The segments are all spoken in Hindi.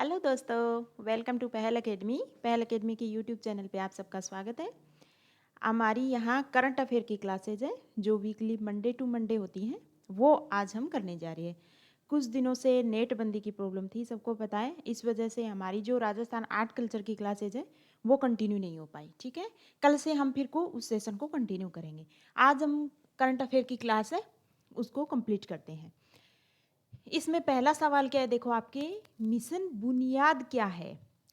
हेलो दोस्तों, वेलकम टू पहल एकेडमी। पहल एकेडमी के यूट्यूब चैनल पे आप सबका स्वागत है। हमारी यहाँ करंट अफेयर की क्लासेज है जो वीकली मंडे टू मंडे होती हैं, वो आज हम करने जा रहे हैं। कुछ दिनों से नेट बंदी की प्रॉब्लम थी, सबको पता है। इस वजह से हमारी जो राजस्थान आर्ट कल्चर की क्लासेज है वो कंटिन्यू नहीं हो पाई। ठीक है, कल से हम फिर को उस सेशन को कंटिन्यू करेंगे। आज हम करंट अफेयर की क्लास है उसको कंप्लीट करते हैं। इसमें पहला सवाल क्या है, देखो आपके मिशन बुनियाद क्या है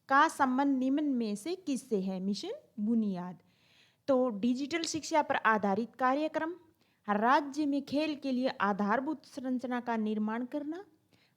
का संबंध निम्न में से किससे है। मिशन बुनियाद तो डिजिटल शिक्षा पर आधारित कार्यक्रम, राज्य में खेल के लिए आधारभूत संरचना का निर्माण करना,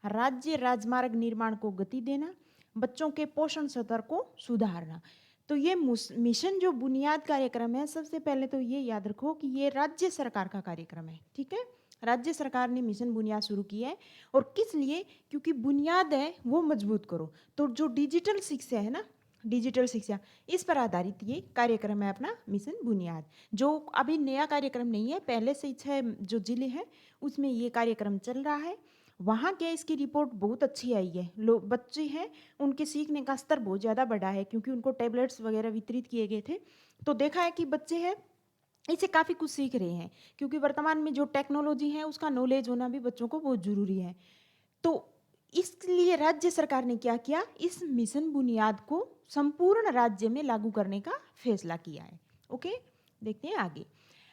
राज्य राजमार्ग निर्माण को गति देना, बच्चों के पोषण स्तर को सुधारना। तो ये मिशन जो बुनियाद कार्यक्रम है, सबसे पहले तो ये याद रखो कि ये राज्य सरकार का कार्यक्रम है। ठीक है, राज्य सरकार ने मिशन बुनियाद शुरू किया है। और किस लिए? क्योंकि बुनियाद है वो मजबूत करो। तो जो डिजिटल शिक्षा है ना, डिजिटल शिक्षा, इस पर आधारित ये कार्यक्रम है अपना मिशन बुनियाद, जो अभी नया कार्यक्रम नहीं है, पहले से 6 जो जिले हैं उसमें ये कार्यक्रम चल रहा है। वहाँ क्या इसकी रिपोर्ट बहुत अच्छी आई है। लोग बच्चे हैं उनके सीखने का स्तर बहुत ज़्यादा बढ़ा है, क्योंकि उनको टैबलेट्स वगैरह वितरित किए गए थे। तो देखा है कि बच्चे हैं इससे काफ़ी कुछ सीख रहे हैं, क्योंकि वर्तमान में जो टेक्नोलॉजी है उसका नॉलेज होना भी बच्चों को बहुत ज़रूरी है। तो इसलिए राज्य सरकार ने क्या किया, इस मिशन बुनियाद को संपूर्ण राज्य में लागू करने का फैसला किया है। ओके, देखते हैं आगे।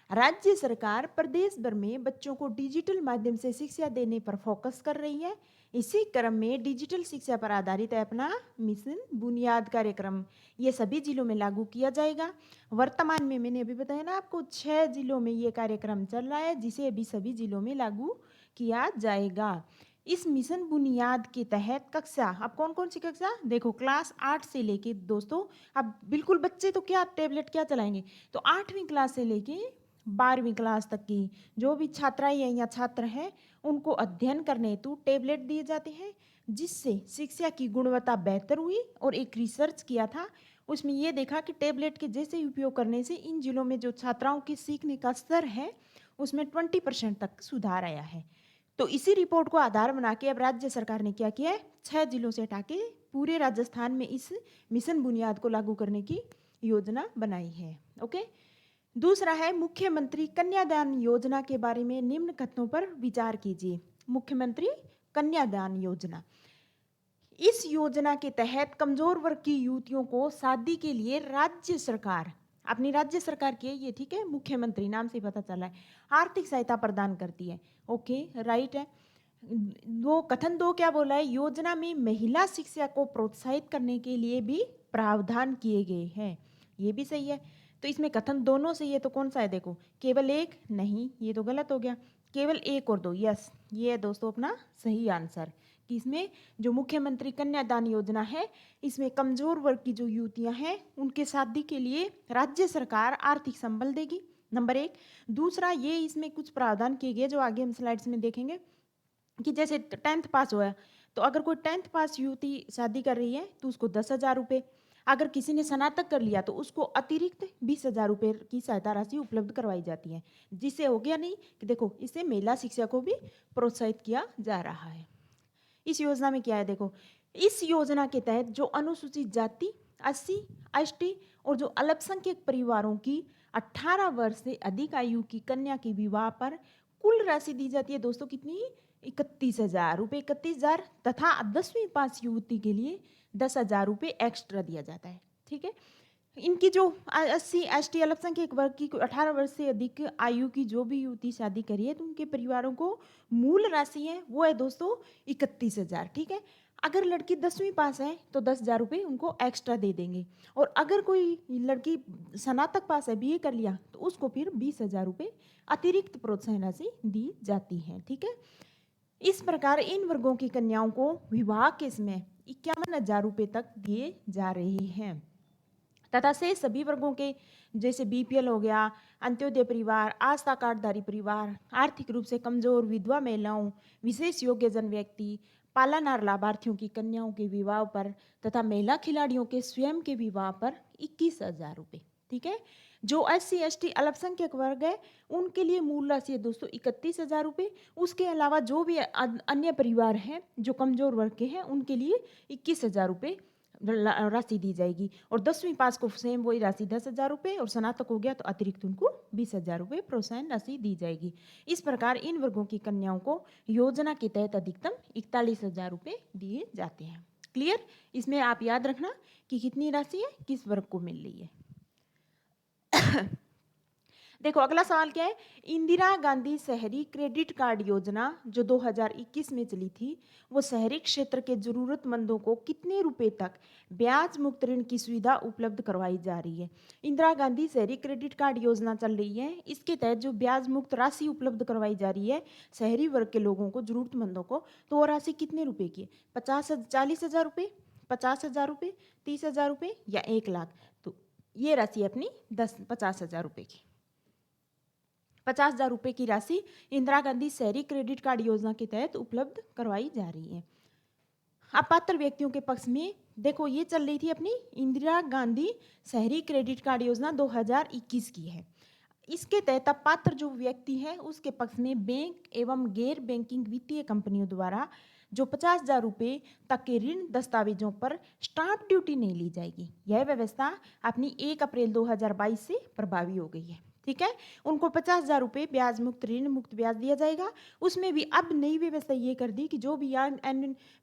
राज्य सरकार प्रदेश भर में बच्चों को डिजिटल माध्यम से शिक्षा देने पर फोकस कर रही है। इसी क्रम में डिजिटल शिक्षा पर आधारित है अपना मिशन बुनियाद कार्यक्रम, ये सभी जिलों में लागू किया जाएगा। वर्तमान में मैंने अभी बताया ना आपको, 6 जिलों में ये कार्यक्रम चल रहा है, जिसे अभी सभी जिलों में लागू किया जाएगा। इस मिशन बुनियाद के तहत कक्षा, अब कौन कौन सी कक्षा देखो, क्लास 8 से लेके दोस्तों, अब बिल्कुल बच्चे तो क्या टैबलेट क्या चलाएंगे, तो 8वीं क्लास से लेके 12वीं क्लास तक की जो भी छात्राएं हैं या छात्र हैं, उनको अध्ययन करने हेतु टैबलेट दिए जाते हैं, जिससे शिक्षा की गुणवत्ता बेहतर हुई। और एक रिसर्च किया था, उसमें ये देखा कि टैबलेट के जैसे उपयोग करने से इन जिलों में जो छात्राओं के सीखने का स्तर है उसमें 20% तक सुधार आया है। तो इसी रिपोर्ट को आधार बना के अब राज्य सरकार ने क्या किया है, 6 जिलों से हटा के पूरे राजस्थान में इस मिशन बुनियाद को लागू करने की योजना बनाई है। ओके, दूसरा है मुख्यमंत्री कन्यादान योजना के बारे में निम्न कथनों पर विचार कीजिए। मुख्यमंत्री कन्यादान योजना, इस योजना के तहत कमजोर वर्ग की युवतियों को शादी के लिए राज्य सरकार, अपनी राज्य सरकार की है ये, ठीक है, मुख्यमंत्री नाम से पता चला है, आर्थिक सहायता प्रदान करती है। ओके, राइट है। वो कथन 2 क्या बोला है, योजना में महिला शिक्षा को प्रोत्साहित करने के लिए भी प्रावधान किए गए हैं, ये भी सही है। तो इसमें कथन दोनों सही है, तो कौन सा है देखो, केवल एक नहीं, ये तो गलत हो गया, केवल एक और दो, यस, ये है दोस्तों अपना सही आंसर। कि इसमें जो मुख्यमंत्री कन्यादान योजना है, इसमें कमजोर वर्ग की जो युवतियां हैं उनके शादी के लिए राज्य सरकार आर्थिक संबल देगी, नंबर 1। दूसरा, ये इसमें कुछ प्रावधान किए गए जो आगे हम स्लाइड्स में देखेंगे, कि जैसे 10th पास हुआ, तो अगर कोई 10th पास युवती शादी कर रही है तो उसको 10,000 रुपये, अगर किसी ने स्नातक कर लिया तो उसको अतिरिक्त 20,000 रुपये की सहायता राशि उपलब्ध करवाई जाती है। जिससे हो गया नहीं कि देखो, इससे महिला शिक्षा को भी प्रोत्साहित किया जा रहा है। इस योजना में क्या है देखो, इस योजना के तहत जो अनुसूचित जाति, एससी, एसटी और जो अल्पसंख्यक परिवारों की 18 वर्ष से अधिक आयु की कन्या के विवाह पर कुल राशि दी जाती है दोस्तों, कितनी, 31,000 रुपये, 31,000, तथा 10वीं पास युवती के लिए 10,000 रुपये एक्स्ट्रा दिया जाता है। ठीक है, इनकी जो 80 एसटी अल्पसंख्यक वर्ग की 18 वर्ष से अधिक आयु की जो भी युवती शादी करी है, तो उनके परिवारों को मूल राशि है वो है दोस्तों 31,000। ठीक है, अगर लड़की 10वीं पास है तो 10,000 रुपये उनको एक्स्ट्रा दे देंगे, और अगर कोई लड़की स्नातक पास है, बीए कर लिया, तो उसको फिर 20,000 रुपये अतिरिक्त प्रोत्साहन राशि दी जाती है। ठीक है, इस प्रकार इन वर्गों की कन्याओं को विवाह के समय 51,000 रुपये तक दिए जा रहे हैं, तथा से सभी वर्गों के, जैसे बीपीएल हो गया, अंत्योदय परिवार, आस्था कार्डधारी परिवार, आर्थिक रूप से कमजोर विधवा महिलाओं, विशेष योग्यजन व्यक्ति, पालनहार लाभार्थियों की कन्याओं के विवाह पर तथा महिला खिलाड़ियों के स्वयं के विवाह पर 21,000 रुपये। ठीक है। जो SC ST अल्पसंख्यक वर्ग है उनके लिए मूल राशि है दोस्तों 31,000 रुपये। उसके अलावा जो भी अन्य परिवार हैं जो कमजोर वर्ग के हैं उनके लिए 21,000 रुपये राशि दी जाएगी। और 10वीं पास को सेम वही राशि 10,000 रुपये, और स्नातक हो गया तो अतिरिक्त उनको 20,000 रुपये प्रोत्साहन राशि दी जाएगी। इस प्रकार इन वर्गों की कन्याओं को योजना के तहत अधिकतम 41,000 रुपये दिए जाते हैं। क्लियर? इसमें आप याद रखना कि कितनी राशि है, किस वर्ग को मिल रही है। देखो अगला सवाल क्या है, इंदिरा गांधी शहरी क्रेडिट कार्ड योजना जो 2021 में चली थी वो शहरी क्षेत्र के जरूरतमंदों को कितने रुपए तक ब्याज मुक्त ऋण की सुविधा उपलब्ध करवाई जा रही है। इंदिरा गांधी शहरी क्रेडिट कार्ड योजना चल रही है, इसके तहत जो ब्याज मुक्त राशि उपलब्ध करवाई जा रही है शहरी वर्ग के लोगों को, जरूरतमंदों को, तो वो राशि कितने रुपए की है? 40,000 रुपये, 50,000 रुपये, 30,000 रुपये या 1,00,000। तो ये राशि अपनी 50,000 रुपये की, 50,000 रुपये की राशि इंदिरा गांधी शहरी क्रेडिट कार्ड योजना के तहत उपलब्ध करवाई जा रही है। अपात्र व्यक्तियों के पक्ष में देखो ये चल रही थी अपनी इंदिरा गांधी शहरी क्रेडिट कार्ड योजना 2021 की है। इसके तहत अपात्र जो व्यक्ति है उसके पक्ष में बैंक एवं गैर बैंकिंग वित्तीय कंपनियों द्वारा जो 50,000 रुपये तक के ऋण दस्तावेजों पर स्टाम्प ड्यूटी नहीं ली जाएगी। यह व्यवस्था अपनी 1 अप्रैल 2022 से प्रभावी हो गई है। ठीक है, उनको 50,000 रुपये ब्याज मुक्त ऋण मुक्त ब्याज दिया जाएगा। उसमें भी अब नई व्यवस्था ये कर दी कि जो भी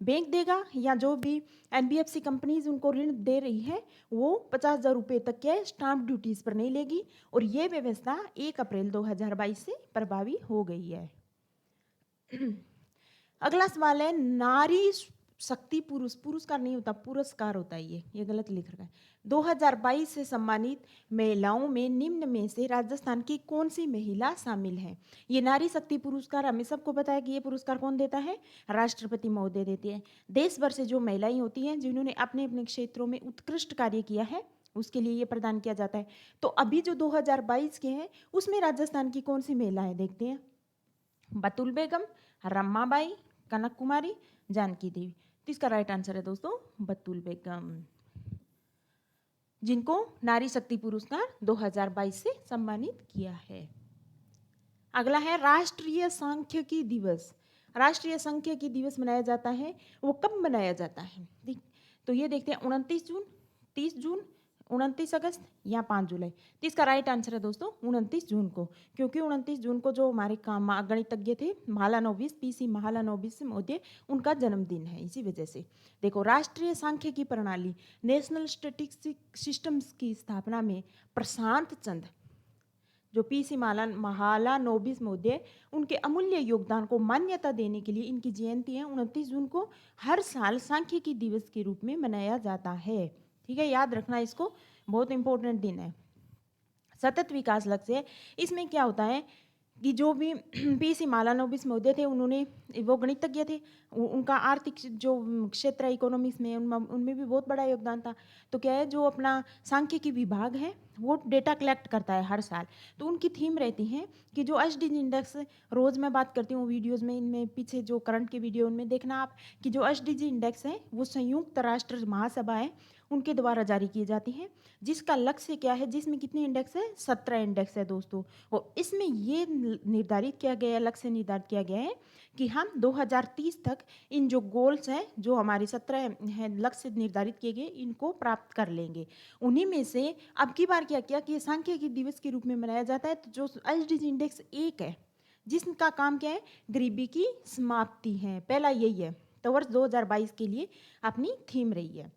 बैंक देगा या जो भी NBFC कंपनीज उनको ऋण दे रही है वो 50,000 रुपये तक के स्टाम्प ड्यूटीज पर नहीं लेगी। और ये व्यवस्था 1 अप्रैल 2022 से प्रभावी हो गई है। अगला सवाल है, नारी शक्ति पुरस्कार नहीं होता, पुरस्कार होता है, ये गलत लिख रखा है। 2022 से सम्मानित महिलाओं में निम्न में से राजस्थान की कौन सी महिला शामिल है। ये नारी शक्ति पुरस्कार हमें सबको पता है कि ये पुरस्कार कौन देता है, राष्ट्रपति महोदय देते हैं। देश भर से जो महिलाएं होती हैं जिन्होंने अपने अपने क्षेत्रों में उत्कृष्ट कार्य किया है उसके लिए ये प्रदान किया जाता है। तो अभी जो 2022 के हैं उसमें राजस्थान की कौन सी महिलाएं, देखते हैं। बतुल बेगम, रमाबाई, कनक कुमारी, जानकी देवी। तो इसका राइट आंसर है दोस्तों बतुल बेगम, जिनको नारी शक्ति पुरस्कार 2022 से सम्मानित किया है। अगला है राष्ट्रीय सांख्यिकी दिवस। राष्ट्रीय सांख्यिकी दिवस मनाया जाता है, वो कब मनाया जाता है? तो ये देखते हैं 29 जून, 30 जून, 29 अगस्त या 5 जुलाई। तो इसका राइट आंसर है दोस्तों 29 जून को, क्योंकि 29 जून को जो हमारे गणितज्ञ थे महालानोबिस, PC महालानोबिस महोदय, उनका जन्मदिन है। इसी वजह से देखो राष्ट्रीय सांख्यिकी प्रणाली नेशनल स्टैटिस्टिक सिस्टम्स की स्थापना में प्रशांत चंद्र जो PC महालानोबिस महोदय, उनके अमूल्य योगदान को मान्यता देने के लिए इनकी जयंती है 29 जून को हर साल सांख्यिकी दिवस के रूप में मनाया जाता है। ठीक है, याद रखना इसको, बहुत इंपॉर्टेंट दिन है। सतत विकास लक्ष्य, इसमें क्या होता है कि जो भी PC महालानोबिस महोदय थे उन्होंने, वो गणितज्ञ थे, उनका आर्थिक जो क्षेत्र है इकोनॉमिक्स में उनमें भी बहुत बड़ा योगदान था। तो क्या है, जो अपना सांख्यिकी विभाग है वो डेटा कलेक्ट करता है हर साल। तो उनकी थीम रहती है कि जो SDG इंडेक्स, रोज़ मैं बात करती हूँ वीडियोज़ में, इनमें पीछे जो करंट के वीडियो उनमें देखना आप कि जो SDG इंडेक्स है वो संयुक्त राष्ट्र महासभा है उनके द्वारा जारी किए जाती हैं, जिसका लक्ष्य क्या है, जिसमें कितने इंडेक्स है, 17 इंडेक्स है दोस्तों। और इसमें ये निर्धारित किया गया है, लक्ष्य निर्धारित किया गया है कि हम 2030 तक इन जो गोल्स हैं, जो हमारे 17 हैं लक्ष्य निर्धारित किए गए, इनको प्राप्त कर लेंगे। उन्हीं में से अब की बार क्या किया कि सांख्यिकी दिवस के रूप में मनाया जाता है। तो जो SDG इंडेक्स 1 है जिसका काम क्या है, गरीबी की समाप्ति है, पहला यही है। तो वर्ष 2022 के लिए अपनी थीम रही है।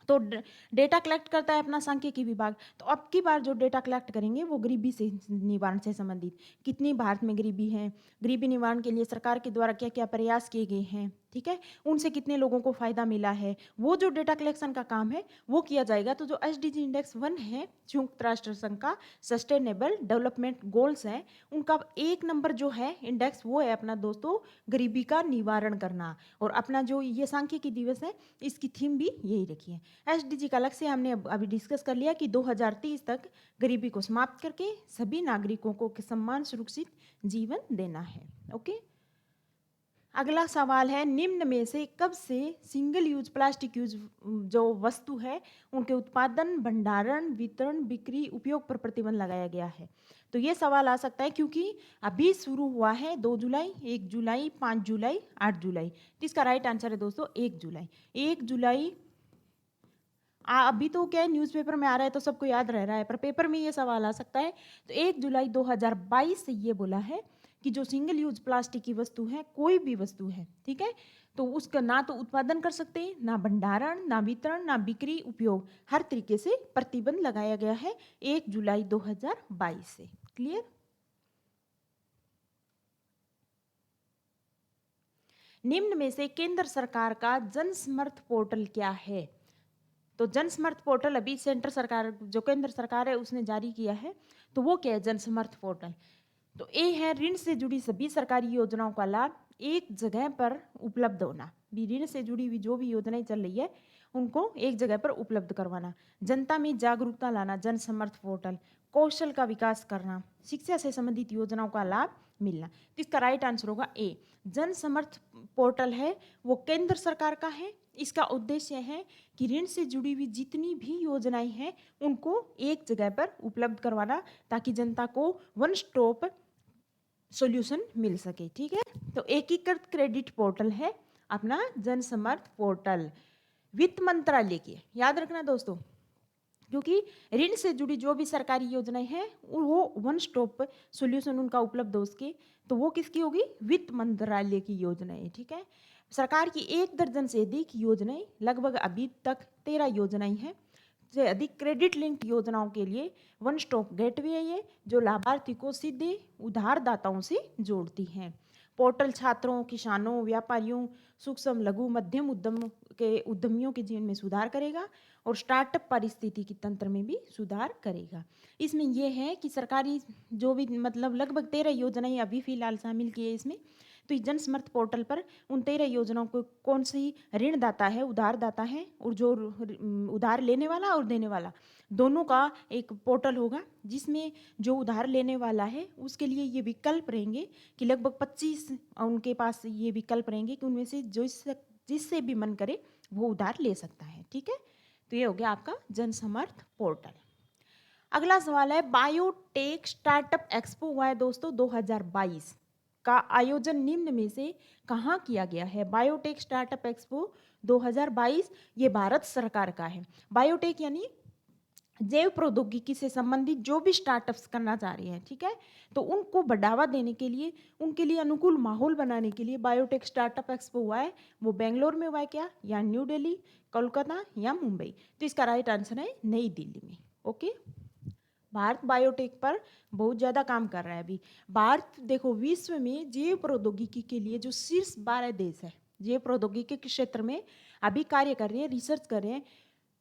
तो डेटा कलेक्ट करता है अपना सांख्यिकी विभाग। तो अब की बार जो डेटा कलेक्ट करेंगे वो गरीबी से निवारण से संबंधित, कितनी भारत में गरीबी है, गरीबी निवारण के लिए सरकार के द्वारा क्या क्या प्रयास किए गए हैं, ठीक है, उनसे कितने लोगों को फायदा मिला है, वो जो डेटा कलेक्शन का काम है वो किया जाएगा। तो जो SDG इंडेक्स 1 है, संयुक्त राष्ट्र संघ का सस्टेनेबल डेवलपमेंट गोल्स है, उनका 1 नंबर जो है इंडेक्स वो है अपना दोस्तों गरीबी का निवारण करना। और अपना जो ये सांख्यिकी दिवस है इसकी थीम भी यही रखी है। SDG का लक्ष्य हमने अभी डिस्कस कर लिया कि 2030 तक गरीबी को समाप्त करके सभी नागरिकों को सम्मान सुरक्षित जीवन देना है। ओके, अगला सवाल है, निम्न में से कब से सिंगल यूज प्लास्टिक यूज जो वस्तु है उनके उत्पादन, भंडारण, वितरण, बिक्री, उपयोग पर प्रतिबंध लगाया गया है? तो ये सवाल आ सकता है क्योंकि अभी शुरू हुआ है 2 जुलाई, 1 जुलाई, 5 जुलाई, 8 जुलाई। तो इसका राइट आंसर है दोस्तों 1 जुलाई। 1 जुलाई अभी तो क्या है, न्यूज़पेपर में आ रहा है तो सबको याद रह रहा है, पर पेपर में ये सवाल आ सकता है। तो 1 जुलाई 2022 से ये बोला है कि जो सिंगल यूज प्लास्टिक की वस्तु है, कोई भी वस्तु है, ठीक है, तो उसका ना तो उत्पादन कर सकते हैं, ना भंडारण, ना वितरण, ना बिक्री, उपयोग, हर तरीके से प्रतिबंध लगाया गया है 1 जुलाई 2022 से। क्लियर? निम्न में से केंद्र सरकार का जन समर्थ पोर्टल क्या है? तो जन समर्थ पोर्टल अभी सेंटर सरकार, जो केंद्र सरकार है, उसने जारी किया है। तो वो क्या है जन समर्थ पोर्टल? तो ए है, ऋण से जुड़ी सभी सरकारी योजनाओं का लाभ एक जगह पर उपलब्ध होना। भी ऋण से जुड़ी हुई जो भी योजनाएं चल रही है उनको एक जगह पर उपलब्ध करवाना। जनता में जागरूकता लाना, जन समर्थ पोर्टल। कौशल का विकास करना, शिक्षा से संबंधित योजनाओं का लाभ मिलना। तो इसका राइट आंसर होगा ए। जन समर्थ पोर्टल है वो केंद्र सरकार का है। इसका उद्देश्य है कि ऋण से जुड़ी हुई जितनी भी योजनाएं हैं उनको एक जगह पर उपलब्ध करवाना, ताकि जनता को वन स्टॉप सॉल्यूशन मिल सके। ठीक है, तो एकीकृत क्रेडिट पोर्टल है अपना जन समर्थ पोर्टल। वित्त मंत्रालय की याद रखना दोस्तों, क्योंकि ऋण से जुड़ी जो भी सरकारी योजनाएं हैं वो वन स्टॉप सॉल्यूशन उनका उपलब्ध हो सके, तो वो किसकी होगी? वित्त मंत्रालय की योजनाएं। ठीक है, सरकार की 1 दर्जन से अधिक योजनाएं, लगभग अभी तक 13 योजनाएं हैं से अधिक क्रेडिट लिंक्ड योजनाओं के लिए वन स्टॉप गेटवे है ये, जो लाभार्थी को सीधे उधारदाताओं से जोड़ती हैं। पोर्टल छात्रों, किसानों, व्यापारियों, सूक्ष्म लघु मध्यम उद्यम के उद्यमियों के जीवन में सुधार करेगा और स्टार्टअप पारिस्थितिकी तंत्र में भी सुधार करेगा। इसमें यह है कि सरकारी जो भी मतलब लगभग 13 योजनाएं अभी फिलहाल शामिल की है इसमें। तो इस जन समर्थ पोर्टल पर उन 13 योजनाओं को कौन सी ऋणदाता है, उधारदाता है, और जो उधार लेने वाला और देने वाला दोनों का एक पोर्टल होगा, जिसमें जो उधार लेने वाला है उसके लिए ये विकल्प रहेंगे कि लगभग 25 उनके पास ये विकल्प रहेंगे कि उनमें से जो जिससे भी मन करे वो उधार ले सकता है। ठीक है, तो ये हो गया आपका जन समर्थ पोर्टल। अगला सवाल है, बायोटेक स्टार्टअप एक्सपो हुआ है दोस्तों 2022 का आयोजन निम्न में से कहाँ किया गया है? बायोटेक स्टार्टअप एक्सपो 2022 ये भारत सरकार का है। बायोटेक यानी जैव प्रौद्योगिकी से संबंधित जो भी स्टार्टअप्स करना चाह रहे हैं, ठीक है, तो उनको बढ़ावा देने के लिए, उनके लिए अनुकूल माहौल बनाने के लिए बायोटेक स्टार्टअप एक्सपो हुआ है। वो बेंगलोर में हुआ है क्या, या न्यू दिल्ली, कोलकाता या मुंबई? तो इसका राइट आंसर है नई दिल्ली में। ओके, भारत बायोटेक पर बहुत ज़्यादा काम कर रहा है अभी। भारत देखो विश्व में जैव प्रौद्योगिकी के लिए जो शीर्ष 12 देश है जैव प्रौद्योगिकी के क्षेत्र में अभी कार्य कर रहे हैं, रिसर्च कर रहे हैं,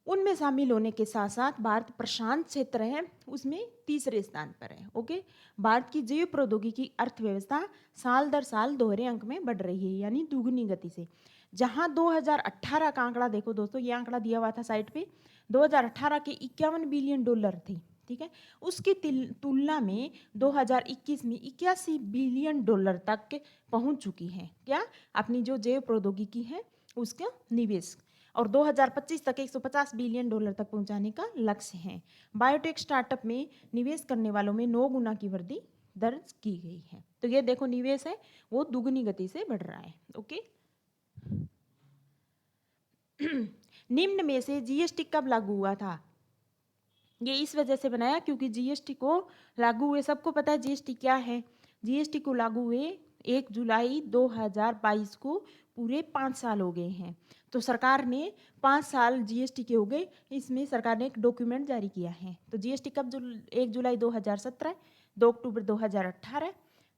उनमें शामिल होने के साथ साथ भारत प्रशांत क्षेत्र है उसमें तीसरे स्थान पर है। ओके, भारत की जैव प्रौद्योगिकी अर्थव्यवस्था साल दर साल दोहरे अंक में बढ़ रही है, यानी दुगनी गति से। जहां 2018 का आंकड़ा देखो दोस्तों, ये आंकड़ा दिया हुआ था साइट पे, 2018 के 51 बिलियन डॉलर थी, ठीक है, उसकी तुलना में 2021 में 81 बिलियन डॉलर तक पहुंच चुकी है। क्या? अपनी जो जैव प्रौद्योगिकी है उसका निवेश, और 2025 तक 150 बिलियन डॉलर तक पहुंचाने का लक्ष्य है। बायोटेक स्टार्टअप में निवेश करने वालों में 9 गुना की वृद्धि दर्ज की गई है। तो ये देखो निवेश है वो दुगनी गति से बढ़ रहा है। ओके, निम्न में से जीएसटी कब लागू हुआ था? ये इस वजह से बनाया क्योंकि जीएसटी को लागू हुए, सबको पता है जीएसटी क्या है। जीएसटी को लागू हुए 1 जुलाई 2022 को पूरे 5 साल हो गए हैं। तो सरकार ने 5 साल जीएसटी के हो गए, इसमें सरकार ने एक डॉक्यूमेंट जारी किया है। तो जीएसटी कब 1 जुलाई 2017, 2 अक्टूबर 2018,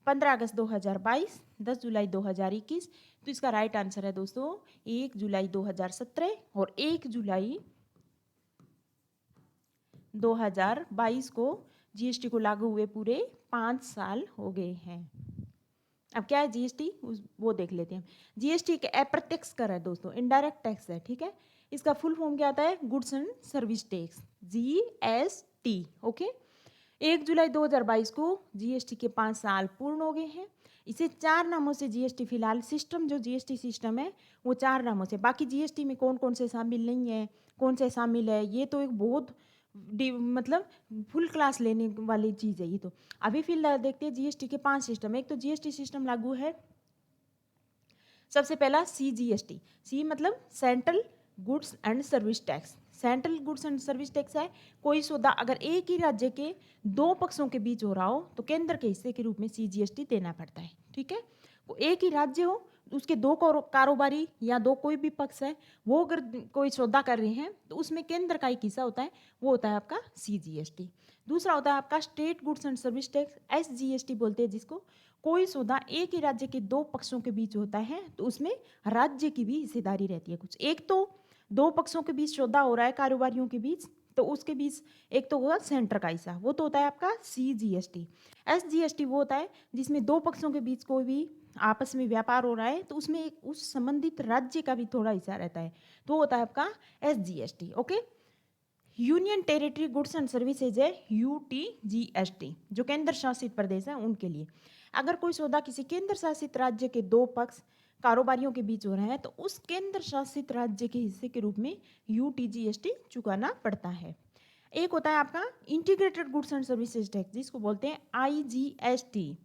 15 अगस्त 2022, 10 जुलाई 2021। तो इसका राइट आंसर है दोस्तों 1 जुलाई 2017 और 1 जुलाई 2022 को जीएसटी को लागू हुए पूरे 5 साल हो गए हैं। अब क्या है जीएसटी, वो देख लेते हैं। जीएसटी एक अप्रत्यक्ष कर है दोस्तों, इनडायरेक्ट टैक्स है, ठीक है। इसका फुल फॉर्म क्या आता है? Goods and service tax, GST. Okay, 1 जुलाई 2022 को जीएसटी के 5 साल पूर्ण हो गए हैं। इसे 4 नामों से जीएसटी फिलहाल सिस्टम, जो जीएसटी सिस्टम है वो 4 नामों से, बाकी जीएसटी में कौन कौन से शामिल नहीं है, कौन से शामिल है, ये तो एक बहुत मतलब फुल क्लास लेने वाली चीज़ है ये तो। अभी फिलहाल देखते हैं जीएसटी के 5 सिस्टम। एक तो जीएसटी सिस्टम लागू है, सबसे पहला सीजीएसटी। सी मतलब central goods and service tax. Central goods and service tax है, कोई सौदा अगर एक ही राज्य के दो पक्षों के बीच हो रहा हो तो केंद्र के हिस्से के रूप में सीजीएसटी देना पड़ता है। ठीक है, एक ही राज्य हो, उसके दो कारोबारी या दो कोई भी पक्ष है, वो अगर कोई सौदा कर रहे हैं तो उसमें केंद्र का एक हिस्सा होता है, वो होता है आपका सीजीएसटी। दूसरा होता है आपका state goods and service tax, SGST बोलते हैं जिसको। कोई सौदा एक ही राज्य के दो पक्षों के बीच होता है तो उसमें राज्य की भी हिस्सेदारी रहती है कुछ। एक तो दो पक्षों के बीच सौदा हो रहा है कारोबारियों के बीच, तो उसके बीच एक तो होगा सेंटर का हिस्सा, वो तो होता है आपका सीजीएसटी। एसजीएसटी वो होता है जिसमें दो पक्षों के बीच कोई भी आपस में व्यापार हो रहा है तो उसमें एक उस संबंधित राज्य का भी थोड़ा हिस्सा रहता है, तो वो होता है आपका SGST. Okay, union territory goods and services है यूटीजीएसटी, जो केंद्र शासित प्रदेश है उनके लिए। अगर कोई सौदा किसी केंद्र शासित राज्य के दो पक्ष कारोबारियों के बीच हो रहा है तो उस केंद्र शासित राज्य के हिस्से के रूप में यूटीजीएसटी चुकाना पड़ता है। एक होता है आपका integrated goods and services tax, जिसको बोलते हैं आईजीएसटी।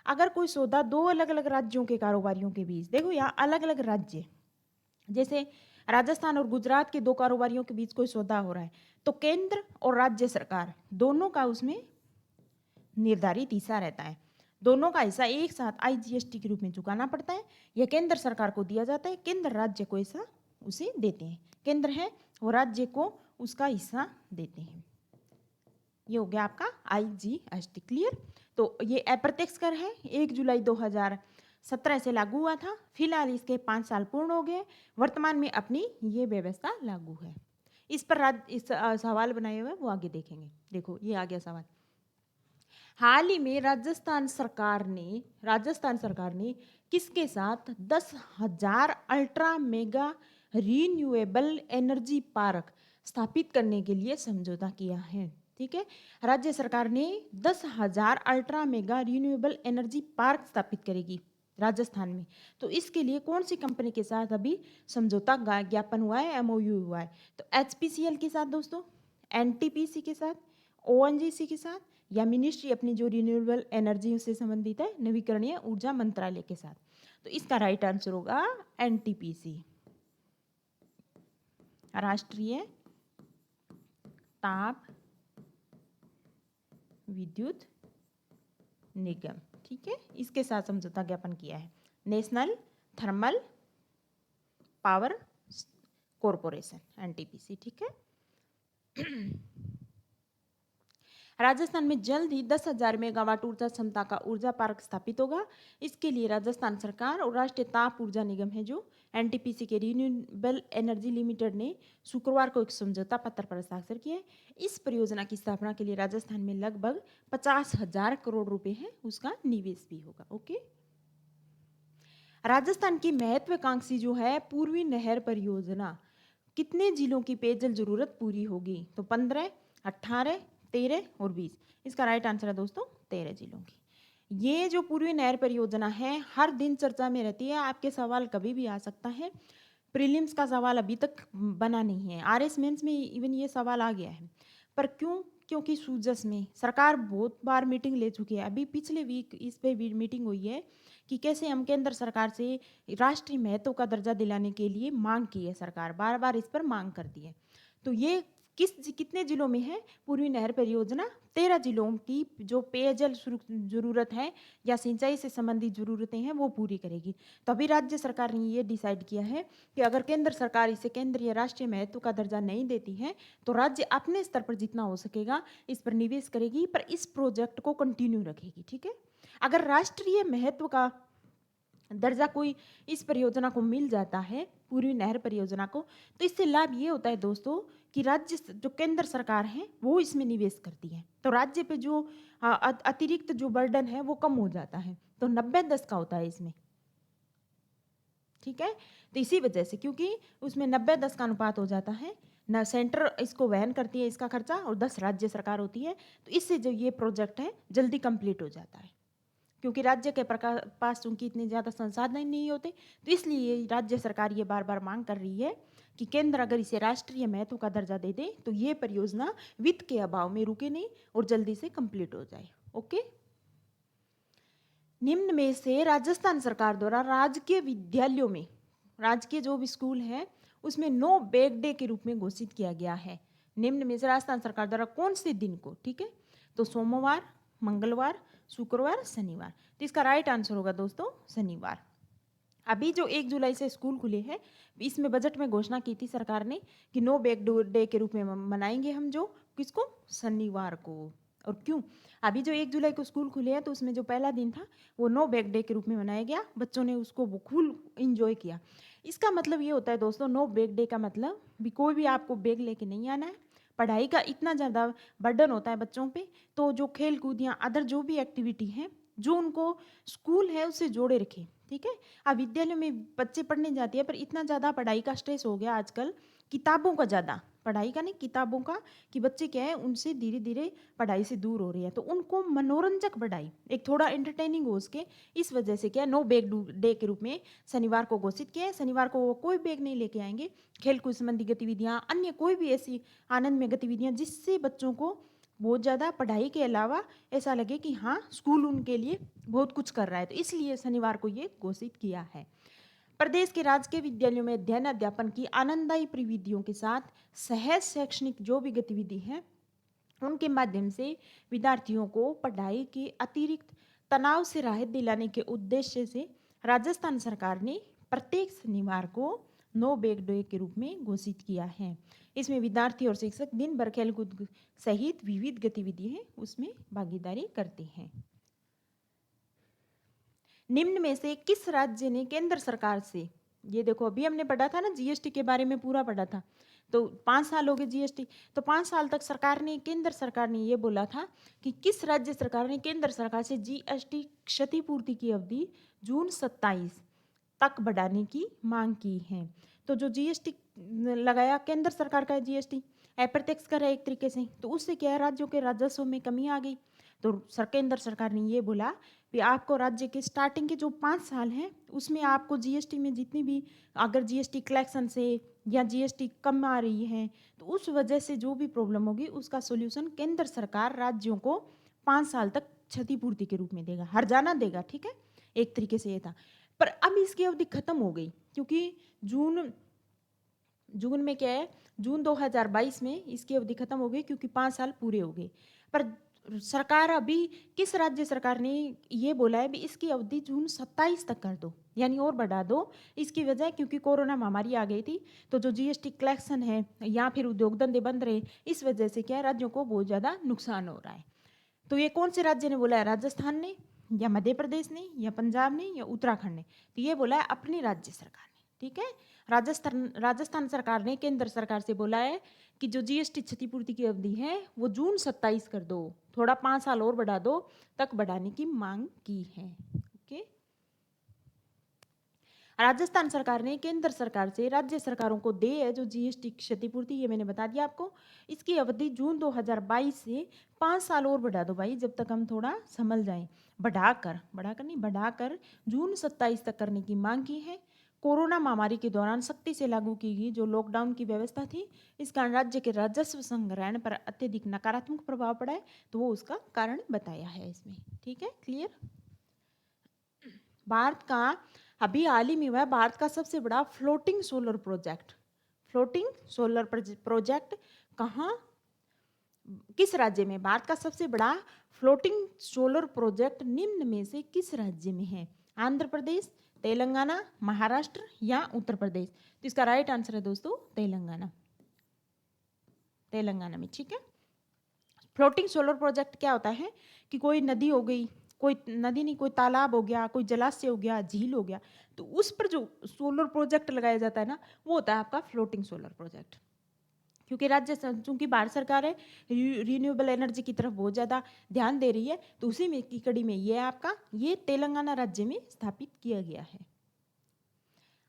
अगर कोई सौदा दो अलग अलग राज्यों के कारोबारियों के बीच, देखो यहाँ अलग अलग राज्य, जैसे राजस्थान और गुजरात के दो कारोबारियों के बीच कोई सौदा हो रहा है तो केंद्र और राज्य सरकार दोनों का उसमें निर्धारित हिस्सा रहता है। दोनों का हिस्सा एक साथ आईजीएसटी के रूप में चुकाना पड़ता है। यह केंद्र सरकार को दिया जाता है, केंद्र राज्य को ऐसा उसे देते हैं। केंद्र है वो राज्य को उसका हिस्सा देते हैं। ये हो गया आपका आईजीएसटी। क्लियर? तो ये अप्रत्यक्ष कर है, 1 जुलाई 2017 से लागू हुआ था। फिलहाल इसके 5 साल पूर्ण हो गए। वर्तमान में अपनी ये व्यवस्था लागू है। इस पर इस सवाल बनाए हुए वो आगे देखेंगे। देखो ये आ गया सवाल। हाल ही में राजस्थान सरकार ने किसके साथ 10,000 ultra mega renewable energy park स्थापित करने के लिए समझौता किया है? ठीक है, राज्य सरकार ने 10,000 ultra mega renewable energy park स्थापित करेगी राजस्थान में। तो इसके लिए कौन सी कंपनी के साथ अभी समझौता ज्ञापन हुआ है, एमओयू हुआ है? तो एचपीसीएल के साथ दोस्तों, एनटीपीसी के साथ, ओएनजीसी के साथ, या मिनिस्ट्री अपनी जो रिन्यूएबल एनर्जी से संबंधित है, नवीकरणीय ऊर्जा मंत्रालय के साथ। तो इसका राइट आंसर होगा एनटीपीसी, राष्ट्रीय ताप विद्युत निगम। ठीक है, इसके साथ समझौता ज्ञापन किया है, national thermal power corporation, NTPC. ठीक है। राजस्थान में जल्द ही 10,000 मेगावाट ऊर्जा क्षमता का ऊर्जा पार्क स्थापित होगा। इसके लिए राजस्थान सरकार और राष्ट्रीय ताप ऊर्जा निगम है जो एनटीपीसी के रिन्यूएबल एनर्जी लिमिटेड ने शुक्रवार को एक समझौता पत्र पर हस्ताक्षर किए। इस परियोजना की स्थापना के लिए राजस्थान में लगभग 50,000 करोड़ रुपए है, उसका निवेश भी होगा। ओके, राजस्थान की महत्वाकांक्षी जो है पूर्वी नहर परियोजना, कितने जिलों की पेयजल जरूरत पूरी होगी? तो 15, 18, 13 और 20। इसका राइट आंसर है दोस्तों 13 जिलों की। ये जो पूर्वी नहर परियोजना है हर दिन चर्चा में रहती है, आपके सवाल कभी भी आ सकता है। प्रीलिम्स का सवाल अभी तक बना नहीं है, आरएस मेंस में इवन ये सवाल आ गया है, पर क्यों? क्योंकि सूजस में सरकार बहुत बार मीटिंग ले चुकी है। अभी पिछले वीक इस पे भी मीटिंग हुई है कि कैसे हम केंद्र सरकार से राष्ट्रीय महत्व का दर्जा दिलाने के लिए मांग की है, सरकार बार बार इस पर मांग करती है। तो ये कितने जिलों में है पूर्वी नहर परियोजना? 13 जिलों की जो पेयजल जरूरत है या सिंचाई से संबंधित जरूरतें हैं वो पूरी करेगी। तभी राज्य सरकार ने ये डिसाइड किया है कि अगर केंद्र सरकार इसे केंद्रीय राष्ट्रीय महत्व का दर्जा नहीं देती है तो राज्य अपने स्तर पर जितना हो सकेगा इस पर निवेश करेगी, पर इस प्रोजेक्ट को कंटिन्यू रखेगी। ठीक है, अगर राष्ट्रीय महत्व का दर्जा कोई इस परियोजना को मिल जाता है, पूर्वी नहर परियोजना को, तो इससे लाभ ये होता है दोस्तों कि राज्य जो केंद्र सरकार है वो इसमें निवेश करती है, तो राज्य पे जो अतिरिक्त जो बर्डन है वो कम हो जाता है। तो 90-10 का होता है इसमें। ठीक है, तो इसी वजह से, क्योंकि उसमें 90-10 का अनुपात हो जाता है, ना सेंटर इसको वहन करती है इसका खर्चा, और 10 राज्य सरकार होती है। तो इससे जो ये प्रोजेक्ट है जल्दी कंप्लीट हो जाता है, क्योंकि राज्य के पास चूंकि इतने ज़्यादा संसाधन नहीं होते, तो इसलिए राज्य सरकार ये बार बार मांग कर रही है कि केंद्र अगर इसे राष्ट्रीय महत्व का दर्जा दे दे तो ये परियोजना वित्त के अभाव में रुके नहीं और जल्दी से कंप्लीट हो जाए। ओके। निम्न में से राजस्थान सरकार द्वारा राजकीय विद्यालयों में, राजकीय जो भी स्कूल है उसमें नो बैग डे के रूप में घोषित किया गया है। निम्न में से राजस्थान सरकार द्वारा कौन से दिन को, ठीक है, तो सोमवार, मंगलवार, शुक्रवार, शनिवार। तो इसका राइट आंसर होगा दोस्तों शनिवार। अभी जो 1 जुलाई से स्कूल खुले हैं, इसमें बजट में घोषणा की थी सरकार ने कि नो बैग डे के रूप में मनाएंगे हम, जो किसको, शनिवार को। और क्यों, अभी जो 1 जुलाई को स्कूल खुले हैं तो उसमें जो पहला दिन था वो नो बैग डे के रूप में मनाया गया, बच्चों ने उसको फुल इंजॉय किया। इसका मतलब ये होता है दोस्तों, नो बैग डे का मतलब भी कोई भी आपको बैग लेके नहीं आना है। पढ़ाई का इतना ज़्यादा बर्डन होता है बच्चों पे, तो जो खेल कूद या अदर जो भी एक्टिविटी है जो उनको स्कूल है उससे जोड़े रखें, ठीक है। अब विद्यालय में बच्चे पढ़ने जाते हैं, पर इतना ज़्यादा पढ़ाई का स्ट्रेस हो गया आजकल, किताबों का ज़्यादा, पढ़ाई का नहीं किताबों का, कि बच्चे क्या है उनसे धीरे धीरे पढ़ाई से दूर हो रहे हैं। तो उनको मनोरंजक पढ़ाई, एक थोड़ा एंटरटेनिंग हो उसके, इस वजह से क्या नो बैग डे के रूप में शनिवार को घोषित किया है। शनिवार को वो कोई बैग नहीं लेके आएंगे। खेलकूद संबंधी गतिविधियाँ, अन्य कोई भी ऐसी आनंद में गतिविधियाँ जिससे बच्चों को बहुत ज़्यादा पढ़ाई के अलावा ऐसा लगे कि हाँ स्कूल उनके लिए बहुत कुछ कर रहा है, तो इसलिए शनिवार को ये घोषित किया है। प्रदेश के राजकीय विद्यालयों में अध्ययन अध्यापन की आनंददायी प्रविधियों के साथ सहज शैक्षणिक जो भी गतिविधि है उनके माध्यम से विद्यार्थियों को पढ़ाई के अतिरिक्त तनाव से राहत दिलाने के उद्देश्य से राजस्थान सरकार ने प्रत्येक शनिवार को नो बैग डे के रूप में घोषित किया है। इसमें विद्यार्थी और शिक्षक दिन भर खेलकूद सहित विविध गतिविधि है उसमें भागीदारी करते हैं। निम्न में से किस राज्य ने केंद्र सरकार से, ये देखो अभी हमने पढ़ा था ना जीएसटी के बारे में, पूरा पढ़ा था, तो 5 साल हो गए जीएसटी, तो 5 साल तक सरकार ने, केंद्र सरकार ने ये बोला था कि किस राज्य सरकार ने केंद्र सरकार से जीएसटी क्षतिपूर्ति की अवधि जून 27 तक बढ़ाने की मांग की है। तो जो जीएसटी लगाया केंद्र सरकार का है, जीएसटी अप्रत्यक्ष कर है एक तरीके से, तो उससे क्या है राज्यों के राजस्व में कमी आ गई। तो केंद्र सरकार ने ये बोला कि आपको राज्य के स्टार्टिंग के जो 5 साल हैं उसमें आपको जीएसटी में जितनी भी अगर जीएसटी कलेक्शन से या जीएसटी कम आ रही है तो उस वजह से जो भी प्रॉब्लम होगी उसका सोल्यूशन केंद्र सरकार राज्यों को 5 साल तक क्षतिपूर्ति के रूप में देगा, हर्जाना देगा, ठीक है, एक तरीके से ये था। पर अब इसकी अवधि खत्म हो गई, क्योंकि जून में क्या है, जून 2022 में इसकी अवधि खत्म हो गई, क्योंकि 5 साल पूरे हो गए। पर सरकार अभी किस राज्य सरकार ने ये बोला है भी इसकी अवधि जून 27 तक कर दो, यानी और बढ़ा दो। इसकी वजह क्योंकि कोरोना महामारी आ गई थी, तो जो जीएसटी कलेक्शन है या फिर उद्योग धंधे बंद रहे, इस वजह से क्या है राज्यों को बहुत ज़्यादा नुकसान हो रहा है। तो ये कौन से राज्य ने बोला है, राजस्थान ने या मध्य प्रदेश ने या पंजाब ने या उत्तराखंड ने, तो ये बोला है अपनी राज्य सरकार ने, ठीक है। राजस्थान सरकार ने केंद्र सरकार से बोला है कि जो जीएसटी क्षतिपूर्ति की अवधि है वो जून 27 कर दो, थोड़ा 5 साल और बढ़ा दो, तक बढ़ाने की मांग की है। ओके। राजस्थान सरकार ने केंद्र सरकार से राज्य सरकारों को दे है जो जीएसटी क्षतिपूर्ति, ये मैंने बता दिया आपको, इसकी अवधि जून 2022 से 5 साल और बढ़ा दो भाई, जब तक हम थोड़ा संभल जाएं। बढ़ाकर नहीं, बढ़ाकर जून 27 तक करने की मांग की है। कोरोना महामारी के दौरान सख्ती से लागू की गई जो लॉकडाउन की व्यवस्था थी, इस कारण राज्य के राजस्व संग्रहण पर अत्यधिक नकारात्मक प्रभाव पड़ा है, तो वो उसका कारण बताया है इसमें, ठीक है, क्लियर। भारत का अभी हाल ही में हुआ है भारत का सबसे बड़ा फ्लोटिंग सोलर प्रोजेक्ट कहाँ, किस राज्य में, भारत का सबसे बड़ा फ्लोटिंग सोलर प्रोजेक्ट निम्न में से किस राज्य में है, आंध्र प्रदेश, तेलंगाना, महाराष्ट्र या उत्तर प्रदेश। तो इसका राइट आंसर है दोस्तों तेलंगाना में, ठीक है। फ्लोटिंग सोलर प्रोजेक्ट क्या होता है कि कोई नदी हो गई, कोई नदी नहीं, कोई तालाब हो गया, कोई जलाशय हो गया, झील हो गया, तो उस पर जो सोलर प्रोजेक्ट लगाया जाता है ना, वो होता है आपका फ्लोटिंग सोलर प्रोजेक्ट। क्योंकि चूंकि भारत सरकार है रिन्यूएबल एनर्जी की तरफ बहुत ज़्यादा ध्यान दे रही है, तो उसी में की कड़ी में ये आपका ये तेलंगाना राज्य में स्थापित किया गया है।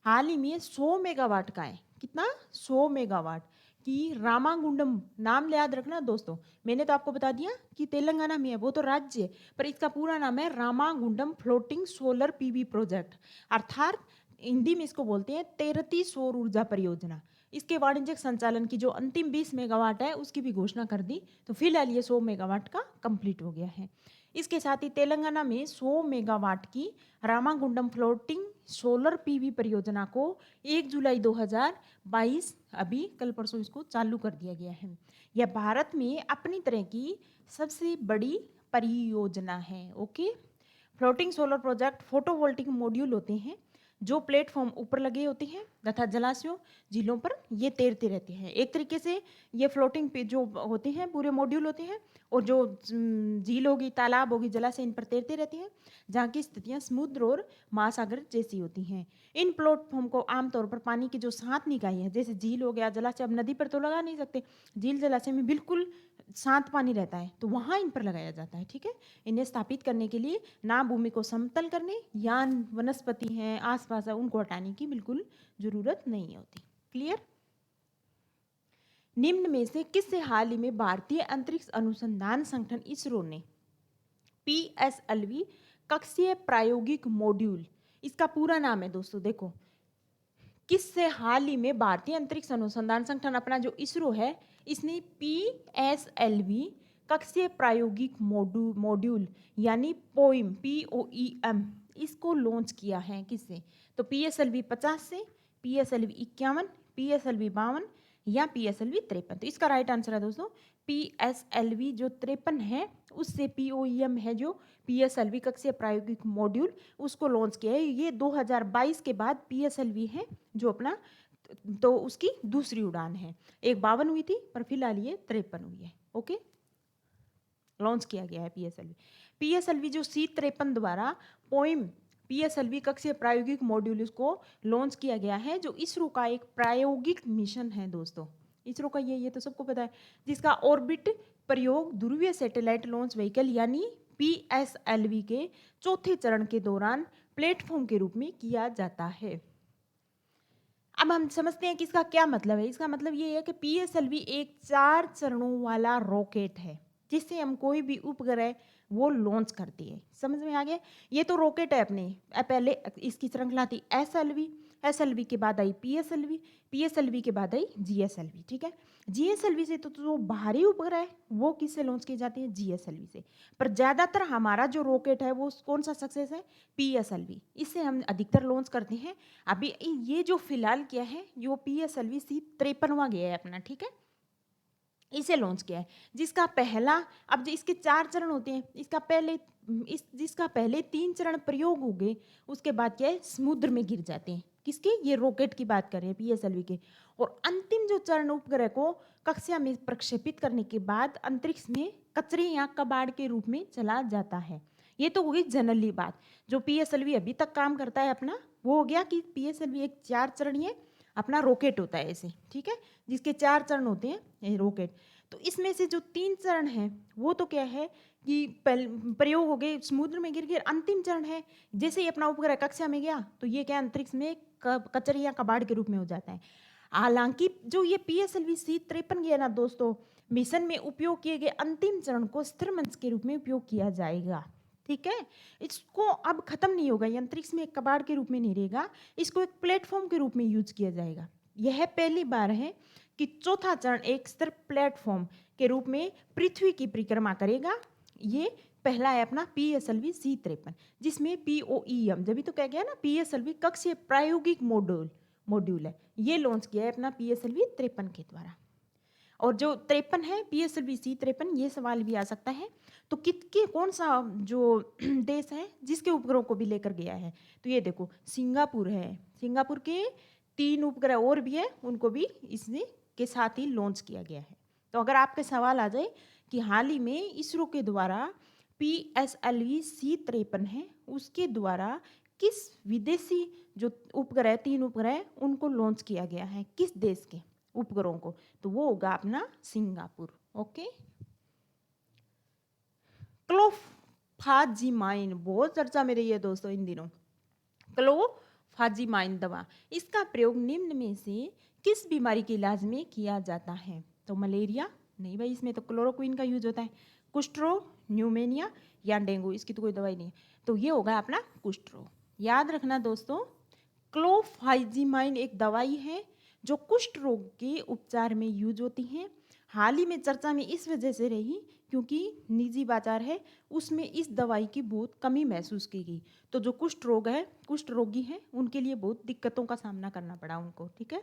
हाल ही में 100 मेगावाट का है, कितना, 100 मेगावाट, कि रामागुंडम, नाम याद रखना दोस्तों, मैंने तो आपको बता दिया कि तेलंगाना में है, वो तो राज्य है, पर इसका पूरा नाम है Ramagundam floating solar PV project, अर्थात हिंदी में इसको बोलते हैं तेरती सौर ऊर्जा परियोजना। इसके वाणिज्यिक संचालन की जो अंतिम 20 मेगावाट है उसकी भी घोषणा कर दी, तो फिलहाल ये 100 मेगावाट का कंप्लीट हो गया है। इसके साथ ही तेलंगाना में 100 मेगावाट की रामागुंडम फ्लोटिंग सोलर पीवी परियोजना को 1 जुलाई 2022 अभी कल परसों इसको चालू कर दिया गया है। यह भारत में अपनी तरह की सबसे बड़ी परियोजना है। Okay, floating solar project photovoltaic module होते हैं जो प्लेटफॉर्म ऊपर लगे होते हैं तथा जलाशयों झीलों पर ये तैरते रहते हैं। एक तरीके से ये फ्लोटिंग पे जो होते हैं पूरे मॉड्यूल होते हैं, और जो झील होगी, तालाब होगी, जलाशय, इन पर तैरते रहते हैं, जहाँ की स्थितियाँ समुद्र और महासागर जैसी होती हैं। इन प्लेटफॉर्म को आमतौर पर पानी की जो 7 निकाय है, जैसे झील हो गया, जलाशय, अब नदी पर तो लगा नहीं सकते, झील जलाशय में बिल्कुल शांत पानी रहता है, तो वहाँ इन पर लगाया जाता है। ठीक है, इन्हें स्थापित करने के लिए ना भूमि को समतल करने या वनस्पति हैं आसपास है उनको हटाने की बिल्कुल जरूरत नहीं होती। क्लियर? निम्न में से किससे हाल ही में भारतीय अंतरिक्ष अनुसंधान संगठन इसरो ने PSLV कक्षीय प्रायोगिक मॉड्यूल, इसका पूरा नाम है दोस्तों, देखो, किससे हाल ही में भारतीय अंतरिक्ष अनुसंधान संगठन अपना जो इसरो है, इसने PSLV कक्षीय प्रायोगिक मॉड्यूल यानी POEM इसको लॉन्च किया है। किससे? तो PSLV 50 से, PSLV 51, PSLV 52 या PSLV 53। तो इसका राइट आंसर है दोस्तों PSLV जो 53 है उससे POEM है जो PSLV कक्षीय प्रायोगिक मॉड्यूल, उसको लॉन्च किया है। ये 2022 के बाद PSLV है जो अपना, तो उसकी दूसरी उड़ान है। एक 52 हुई थी पर फिलहाल ये 53 हुई है। ओके, लॉन्च किया गया है PSLV जो C53 द्वारा पोइम PSLV कक्षीय प्रायोगिक मॉड्यूल इसको लॉन्च किया गया है, जो इसरो का एक प्रायोगिक मिशन है दोस्तों। इसरो का ये तो सबको पता है, जिसका ऑर्बिट प्रयोग ध्रुवीय सैटेलाइट लॉन्च व्हीकल यानी PSLV के चौथे चरण के दौरान प्लेटफॉर्म के रूप में किया जाता है। अब हम समझते हैं कि इसका क्या मतलब है। इसका मतलब ये है कि PSLV एक 4 चरणों वाला रॉकेट है जिससे हम कोई भी उपग्रह वो लॉन्च करती है। समझ में आ गया? ये तो रॉकेट है अपने, पहले इसकी श्रृंखला थी SLV के बाद आई PSLV के बाद आई GSLV। ठीक है, GSLV से तो जो बाहरी उपग्रह है वो किससे लॉन्च किए जाते हैं? GSLV से। पर ज्यादातर हमारा जो रॉकेट है वो कौन सा सक्सेस है? PSLV, इससे हम अधिकतर लॉन्च करते हैं। अभी ये जो फिलहाल किया है जो PSLV C53वां गया है अपना, ठीक है, इसे लॉन्च किया है, जिसका पहला, अब इसके 4 चरण होते हैं, जिसका पहले 3 चरण प्रयोग हो गए, उसके बाद क्या है, समुद्र में गिर जाते हैं। किसके? ये रॉकेट की बात कर रहे हैं PSLV के। और अंतिम जो चरण उपग्रह को कक्षा में प्रक्षेपित करने के बाद अंतरिक्ष में कचरे या कबाड़ के रूप में चला जाता है। ये तो हो गई जनरली बात। जो PSLV अभी तक काम करता है अपना, वो हो गया कि PSLV एक 4 चरणीय अपना रॉकेट होता है ऐसे, ठीक है, जिसके 4 चरण होते हैं रॉकेट। तो इसमें से जो 3 चरण है वो तो क्या है कि प्रयोग हो गए, समुद्र में गिर गए। अंतिम चरण है, जैसे ही अपना उपग्रह कक्षा में गया तो ये क्या, अंतरिक्ष में कचरे या कबाड़ के रूप में हो जाता है। हालांकि जो ये PSLV C53 गया ना दोस्तों, मिशन में उपयोग किए गए अंतिम चरण को स्थिर मंच के रूप में उपयोग किया जाएगा। ठीक है, इसको अब खत्म नहीं होगा, ये अंतरिक्ष में एक कबाड़ के रूप में नहीं रहेगा, इसको एक प्लेटफॉर्म के रूप में यूज किया जाएगा। यह पहली बार है कि चौथा चरण एक स्थिर प्लेटफॉर्म के रूप में पृथ्वी की परिक्रमा करेगा। ये पहला है अपना PSLV C53, जिसमें POEM, जब भी तो कह गया ना PSLV कक्षीय प्रायोगिक मॉड्यूल है, ये लॉन्च किया है अपना PSLV 53 के द्वारा। और जो 53 है PSLV C53, ये सवाल भी आ सकता है, तो कितके कौन सा जो देश है जिसके उपग्रहों को भी लेकर गया है? तो ये देखो, सिंगापुर है, सिंगापुर के 3 उपग्रह और भी है, उनको भी इसने के साथ ही लॉन्च किया गया है। तो अगर आपके सवाल आ जाए कि हाल ही में इसरो के द्वारा PSLV C53 है, उसके द्वारा किस विदेशी जो उपग्रह 3 उपग्रह उनको लॉन्च किया गया है, किस देश के उपग्रहों को? तो वो होगा अपना सिंगापुर। ओके, क्लोफाजीमाइन बहुत चर्चा में रही है दोस्तों इन दिनों। क्लोफाजीमाइन क्लोफाजीमाइन दवा, इसका प्रयोग निम्न में से किस बीमारी के इलाज में किया जाता है? तो मलेरिया नहीं भाई, इसमें तो क्लोरोक्विन का यूज होता है। कुष्ठ रोग, न्यूमेनिया या डेंगू, इसकी तो कोई दवाई नहीं है, तो ये होगा अपना कुष्ठ रोग। याद रखना दोस्तों, क्लोफाजीमाइन एक दवाई है जो कुष्ठ रोग के उपचार में यूज होती है। हाल ही में चर्चा में इस वजह से रही क्योंकि निजी बाजार है, उसमें इस दवाई की बहुत कमी महसूस की गई। तो जो कुष्ठ रोग है, कुष्ठ रोगी हैं, उनके लिए बहुत दिक्कतों का सामना करना पड़ा उनको। ठीक है,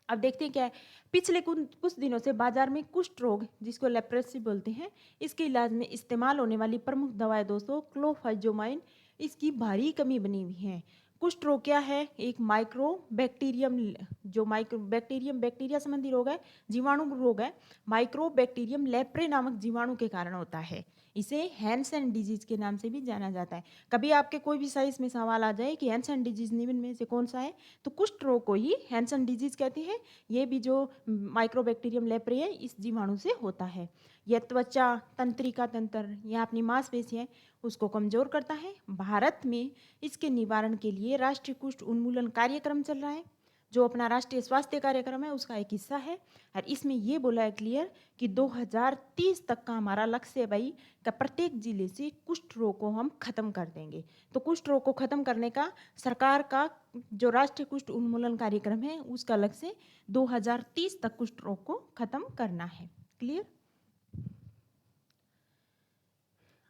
अब देखते हैं क्या है। पिछले कुछ दिनों से बाजार में कुष्ठ रोग, जिसको लेप्रेसी बोलते हैं, इसके इलाज में इस्तेमाल होने वाली प्रमुख दवाएं दोस्तों क्लोफाइजोमाइन, इसकी भारी कमी बनी हुई है। कुष्ठ रोग क्या है? एक माइक्रो बैक्टीरियम, जो माइक्रो बैक्टीरियम बैक्टीरिया संबंधी रोग है, जीवाणु रोग है। माइक्रो बैक्टीरियम लेप्रे नामक जीवाणु के कारण होता है। इसे हैंसेन डिजीज के नाम से भी जाना जाता है। कभी आपके कोई भी साइंस में सवाल आ जाए कि हैंसेन डिजीज निम्न में से कौन सा है, तो कुष्ठ रोग को ही हैंसेन डिजीज कहते हैं। ये भी जो माइक्रोबैक्टीरियम लेप्रे है, इस जीवाणु से होता है। यह त्वचा, तंत्रिका तंत्र या अपनी मांसपेशियां उसको कमजोर करता है। भारत में इसके निवारण के लिए राष्ट्रीय कुष्ठ उन्मूलन कार्यक्रम चल रहा है, जो अपना राष्ट्रीय स्वास्थ्य कार्यक्रम है उसका एक हिस्सा है। और इसमें ये बोला है क्लियर कि 2030 तक का हमारा लक्ष्य है भाई, का प्रत्येक जिले से कुष्ठ रोग को हम खत्म कर देंगे। तो कुष्ठ रोग को खत्म करने का सरकार का जो राष्ट्रीय कुष्ठ उन्मूलन कार्यक्रम है, उसका लक्ष्य 2030 तक कुष्ठ रोग को खत्म करना है। क्लियर?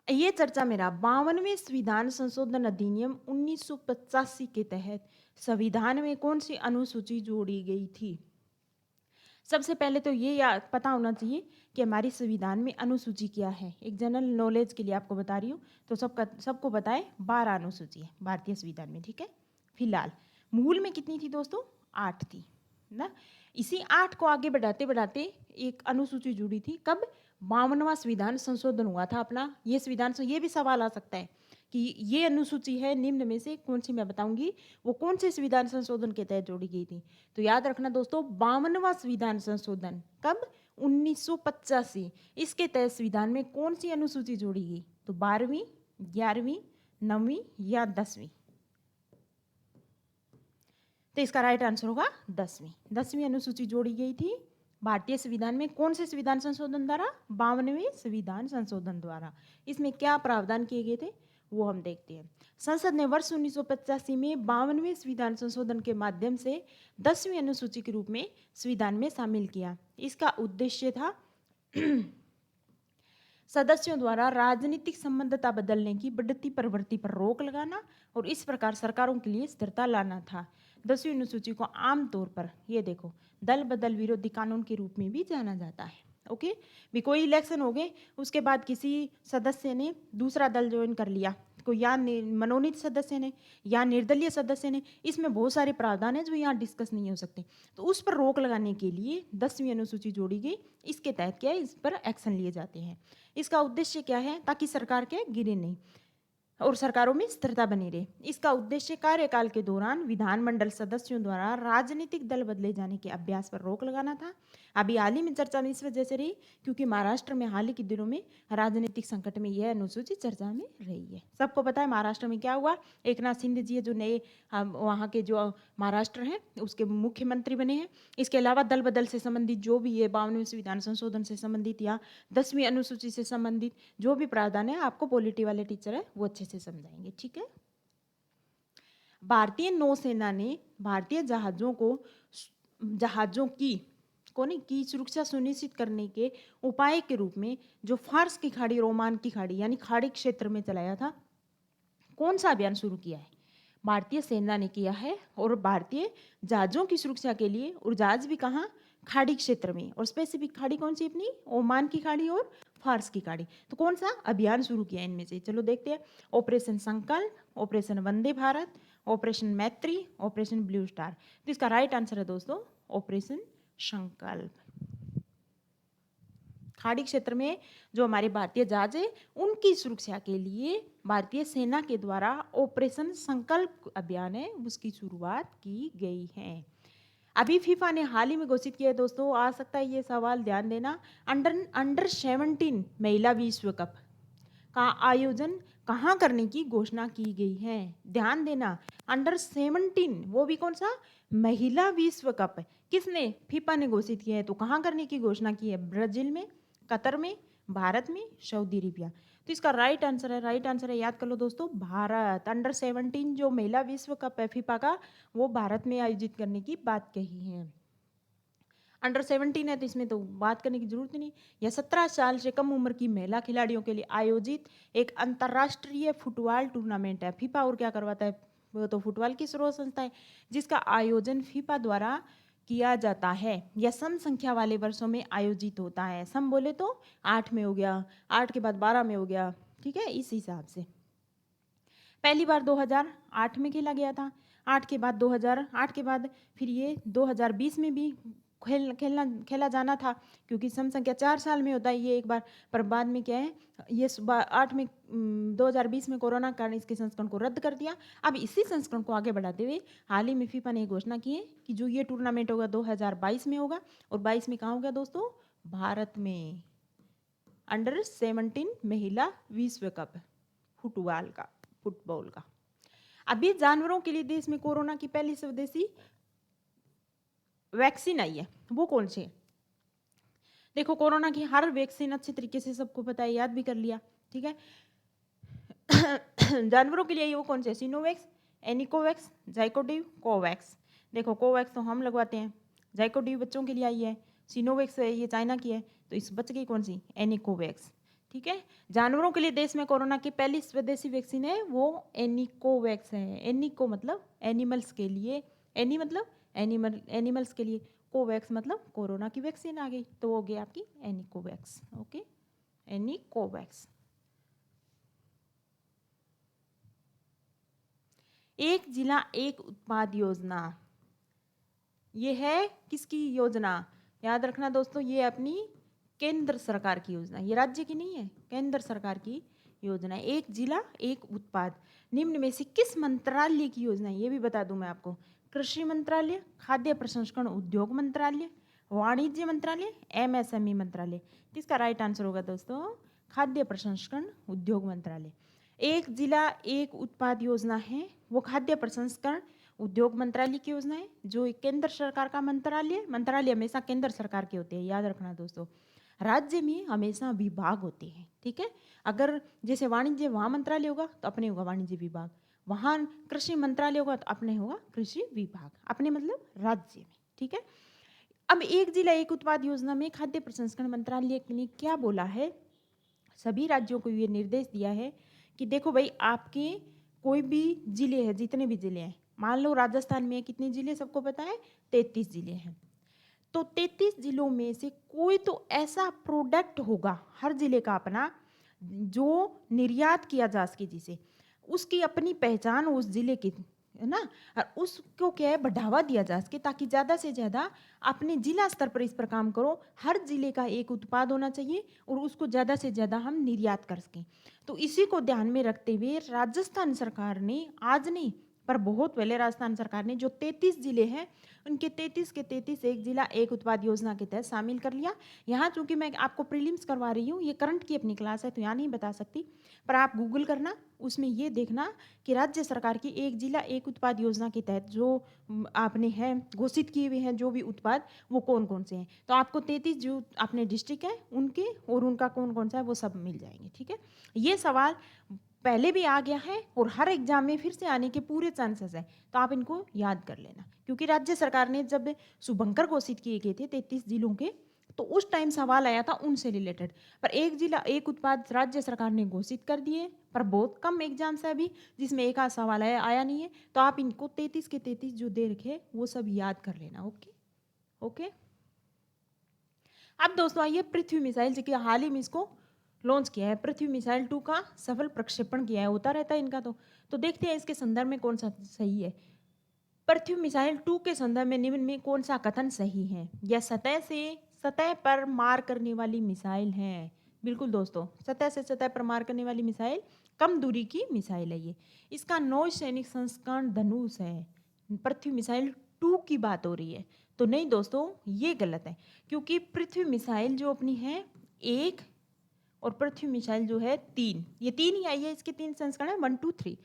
ये चर्चा मेरा 52वें संविधान संशोधन अधिनियम 1985 के तहत संविधान में कौन सी अनुसूची जोड़ी गई थी? सबसे पहले तो ये पता होना चाहिए कि हमारी संविधान में अनुसूची क्या है। एक जनरल नॉलेज के लिए आपको बता रही हूँ, तो सबको बताए 12 अनुसूची है भारतीय संविधान में। ठीक है, फिलहाल मूल में कितनी थी दोस्तों? 8 थी ना। इसी 8 को आगे बढ़ाते बढ़ाते एक अनुसूची जुड़ी थी। कब? 52वां संविधान संशोधन हुआ था अपना। ये संविधान से ये भी सवाल आ सकता है कि ये अनुसूची है निम्न में से कौन सी, मैं बताऊंगी वो कौन से संविधान संशोधन के तहत जोड़ी गई थी। तो याद रखना दोस्तों, 52वां संविधान संशोधन कब? 1985। इसके तहत संविधान में कौन सी अनुसूची जोड़ी गई? तो 12वीं, 11वीं, 9वीं या 10वीं? तो इसका राइट आंसर होगा 10वीं अनुसूची जोड़ी गई थी भारतीय संविधान में। कौन से संविधान संशोधन द्वारा? 52वें संविधान संशोधन द्वारा। इसमें क्या प्रावधान किए गए थे वो हम देखते हैं। संसद ने वर्ष 1985 में 52वें संविधान संशोधन के माध्यम से 10वीं अनुसूची के रूप में संविधान में शामिल किया। इसका उद्देश्य था सदस्यों द्वारा राजनीतिक संबद्धता बदलने की बढ़ती प्रवृत्ति पर रोक लगाना और इस प्रकार सरकारों के लिए स्थिरता लाना था। 10वीं अनुसूची को आमतौर पर ये देखो दल बदल विरोधी कानून के रूप में भी जाना जाता है। ओके, भी कोई इलेक्शन हो गए, उसके बाद किसी सदस्य ने दूसरा दल ज्वाइन कर लिया, कोई या मनोनीत सदस्य ने या निर्दलीय सदस्य ने, इसमें बहुत सारे प्रावधान हैं जो यहाँ डिस्कस नहीं हो सकते। तो उस पर रोक लगाने के लिए 10वीं अनुसूची जोड़ी गई। इसके तहत क्या है, इस पर एक्शन लिए जाते हैं। इसका उद्देश्य क्या है? ताकि सरकार के गिरे नहीं और सरकारों में स्थिरता बनी रहे। इसका उद्देश्य कार्यकाल के दौरान विधानमंडल सदस्यों द्वारा राजनीतिक दल बदले जाने के अभ्यास पर रोक लगाना था। अभी हाल ही में चर्चा में इस वजह से रही क्योंकि महाराष्ट्र में हाल ही के दिनों में राजनीतिक संकट में यह अनुसूची चर्चा में रही है। सबको पता है महाराष्ट्र में क्या हुआ। एकनाथ शिंदे जी जो नए वहाँ के जो महाराष्ट्र हैं उसके मुख्यमंत्री बने हैं। इसके अलावा दल बदल से संबंधित जो भी ये 52वें संविधान संशोधन से संबंधित या 10वीं अनुसूची से संबंधित जो भी प्रावधान है, आपको पॉलिटी वाले टीचर है वो अच्छे से समझाएंगे। ठीक है, भारतीय नौसेना ने भारतीय जहाजों की सुरक्षा सुनिश्चित करने के उपाय के रूप में जो फार्स की खाड़ी और ओमान की खाड़ी यानी खाड़ी क्षेत्र में चलाया था, कौन सा अभियान शुरू किया है? भारतीय सेना ने किया है। और भारतीय जहाजों की सुरक्षा के लिए, और जहाज भी कहाँ? खाड़ी क्षेत्र में। और स्पेसिफिक खाड़ी कौन सी अपनी? ओमान की खाड़ी और फार्स की खाड़ी। तो कौन सा अभियान शुरू किया इनमें से? चलो देखते हैं। ऑपरेशन संकल्प, ऑपरेशन वंदे भारत, ऑपरेशन मैत्री, ऑपरेशन ब्लू स्टार। तो इसका राइट आंसर है दोस्तों ऑपरेशन संकल्प। खाड़ी क्षेत्र में जो हमारे भारतीय जहाज है उनकी सुरक्षा के लिए भारतीय सेना के द्वारा ऑपरेशन संकल्प अभियान है उसकी शुरुआत की गई है। अभी फीफा ने हाल ही में घोषित किया है दोस्तों, आ सकता है ये सवाल, ध्यान देना, अंडर 17 महिला विश्व कप का आयोजन कहाँ करने की घोषणा की गई है। ध्यान देना, अंडर 17, वो भी कौन सा, महिला विश्व कप, किसने, फीफा ने घोषित किया है। तो कहाँ करने की घोषणा की है, ब्राजील में, कतर में, भारत में, सऊदी अरेबिया। तो इसका राइट आंसर है, याद कर लो दोस्तों, भारत। अंडर 17 जो महिला विश्व कप है फीफा का, वो भारत में आयोजित करने की बात कही है। अंडर 17 है तो इसमें तो बात करने की जरूरत ही नहीं। यह 17 साल से कम उम्र की महिला खिलाड़ियों के लिए आयोजित एक अंतर्राष्ट्रीय फुटबॉल टूर्नामेंट है। फीफा और क्या करवाता है, वो तो फुटबॉल की स्रोत संस्था है, जिसका आयोजन फीफा द्वारा किया जाता है। यह सम संख्या वाले वर्षों में आयोजित होता है। सम बोले तो 8 में हो गया, 8 के बाद 12 में हो गया, ठीक है, इस हिसाब से। पहली बार 2008 में खेला गया था, 8 के बाद 2008 के बाद फिर ये 2020 में भी खेला जाना था, क्योंकि सम संख्या 4 साल में होता है ये एक बार, पर बाद में क्या है, ये 8 में 2020 में कोरोना के कारण इसके संस्करण को रद्द कर दिया। अब इसी संस्करण को आगे बढ़ाते हुए हाल ही में फीफा ने घोषणा की है कि जो ये टूर्नामेंट होगा 2022 में होगा, और 22 में कहाँ होगा दोस्तों, भारत में। अंडर 17 महिला विश्व कप फुटबॉल का। अभी जानवरों के लिए देश में कोरोना की पहली स्वदेशी वैक्सीन आई है, वो कौन सी है। देखो, कोरोना की हर वैक्सीन अच्छे तरीके से सबको पता है, याद भी कर लिया, ठीक है। जानवरों के लिए ये वो कौन से, सिनोवैक्स, एनिकोवैक्स, जाइकोडिव, कोवैक्स। देखो, कोवैक्स तो हम लगवाते हैं, जाइकोडिव बच्चों के लिए आई है, सिनोवैक्स है ये चाइना की है, तो इस बच गई कौन सी, एनिकोवैक्स, ठीक है। जानवरों के लिए देश में कोरोना की पहली स्वदेशी वैक्सीन है वो एनिकोवैक्स है। एनिको मतलब एनिमल्स के लिए, एनी मतलब एनिमल्स के लिए, कोवैक्स मतलब कोरोना की वैक्सीन आ गई, तो हो गई आपकी एनिकोवैक्स। ओके, एनिकोवैक्स। एक जिला एक उत्पाद योजना, ये है किसकी योजना, याद रखना दोस्तों, ये अपनी केंद्र सरकार की योजना, ये राज्य की नहीं है, केंद्र सरकार की योजना है। एक जिला एक उत्पाद निम्न में से किस मंत्रालय की योजना है, ये भी बता दूं मैं आपको, कृषि मंत्रालय, खाद्य प्रसंस्करण उद्योग मंत्रालय, वाणिज्य मंत्रालय, एमएसएमई मंत्रालय। किसका राइट आंसर होगा दोस्तों, खाद्य प्रसंस्करण उद्योग मंत्रालय। एक जिला एक उत्पाद योजना है, वो खाद्य प्रसंस्करण उद्योग मंत्रालय की योजना है, जो एक केंद्र सरकार का मंत्रालय हमेशा केंद्र सरकार के होते हैं, याद रखना दोस्तों। राज्य में हमेशा विभाग होते हैं, ठीक है। अगर जैसे वाणिज्य वहाँ मंत्रालय होगा तो अपने होगा वाणिज्य विभाग, वहाँ कृषि मंत्रालय होगा तो अपने होगा कृषि विभाग, अपने मतलब राज्य में, ठीक है। अब एक जिला एक उत्पाद योजना में खाद्य प्रसंस्करण मंत्रालय ने क्या बोला है, सभी राज्यों को ये निर्देश दिया है कि देखो भाई, आपके कोई भी जिले हैं, जितने भी जिले हैं, मान लो राजस्थान में कितने जिले सबको पता है, 33 जिले हैं, तो 33 जिलों में से कोई तो ऐसा प्रोडक्ट होगा हर जिले का अपना, जो निर्यात किया जा सके, जिसे उसकी अपनी पहचान उस जिले की, है ना, और उसको क्या है, बढ़ावा दिया जा सके, ताकि ज़्यादा से ज़्यादा अपने जिला स्तर पर इस पर काम करो। हर जिले का एक उत्पाद होना चाहिए और उसको ज़्यादा से ज़्यादा हम निर्यात कर सकें। तो इसी को ध्यान में रखते हुए राजस्थान सरकार ने, आज नहीं पर बहुत पहले राजस्थान सरकार ने जो 33 जिले हैं, उनके 33 के 33 एक जिला एक उत्पाद योजना के तहत शामिल कर लिया। यहाँ चूंकि मैं आपको प्रीलिम्स करवा रही हूँ, ये करंट की अपनी क्लास है तो यहाँ नहीं बता सकती, पर आप गूगल करना, उसमें ये देखना कि राज्य सरकार की एक जिला एक उत्पाद योजना के तहत जो आपने है घोषित किए हुए हैं जो भी उत्पाद, वो कौन कौन से हैं। तो आपको 33 जो अपने डिस्ट्रिक्ट है उनके और उनका कौन कौन सा है वो सब मिल जाएंगे, ठीक है। ये सवाल पहले भी आ गया है और हर एग्जाम में फिर से आने के पूरे चांसेस हैं, तो आप इनको याद कर लेना, क्योंकि राज्य सरकार ने जब शुभंकर घोषित किए गए थे 33 जिलों के, तो उस टाइम सवाल आया था उनसे रिलेटेड। पर एक जिला एक उत्पाद राज्य सरकार ने घोषित कर दिए, पर बहुत कम एग्जाम्स है अभी जिसमें एक आध सवाल आया नहीं है, तो आप इनको 33 के 33 जो दे रखे वो सब याद कर लेना। Okay okay. अब दोस्तों आइए, पृथ्वी मिसाइल जो कि हाल ही में इसको लॉन्च किया है, पृथ्वी मिसाइल 2 का सफल प्रक्षेपण किया है, होता रहता है इनका, तो देखते हैं इसके संदर्भ में कौन सा सही है। पृथ्वी मिसाइल 2 के संदर्भ में निम्न में कौन सा कथन सही है। यह सतह पर मार करने वाली मिसाइल है। बिल्कुल दोस्तों, सतह से सतह पर मार करने वाली मिसाइल, कम दूरी की मिसाइल है ये। इसका नौ सैनिक संस्करण धनुष है। पृथ्वी मिसाइल 2 की बात हो रही है, तो नहीं दोस्तों, ये गलत है, क्योंकि पृथ्वी मिसाइल जो अपनी है एक और पृथ्वी मिसाइल जो है 3, ये 3 ही आई है, इसके 3 संस्करण है 1, 2, 3।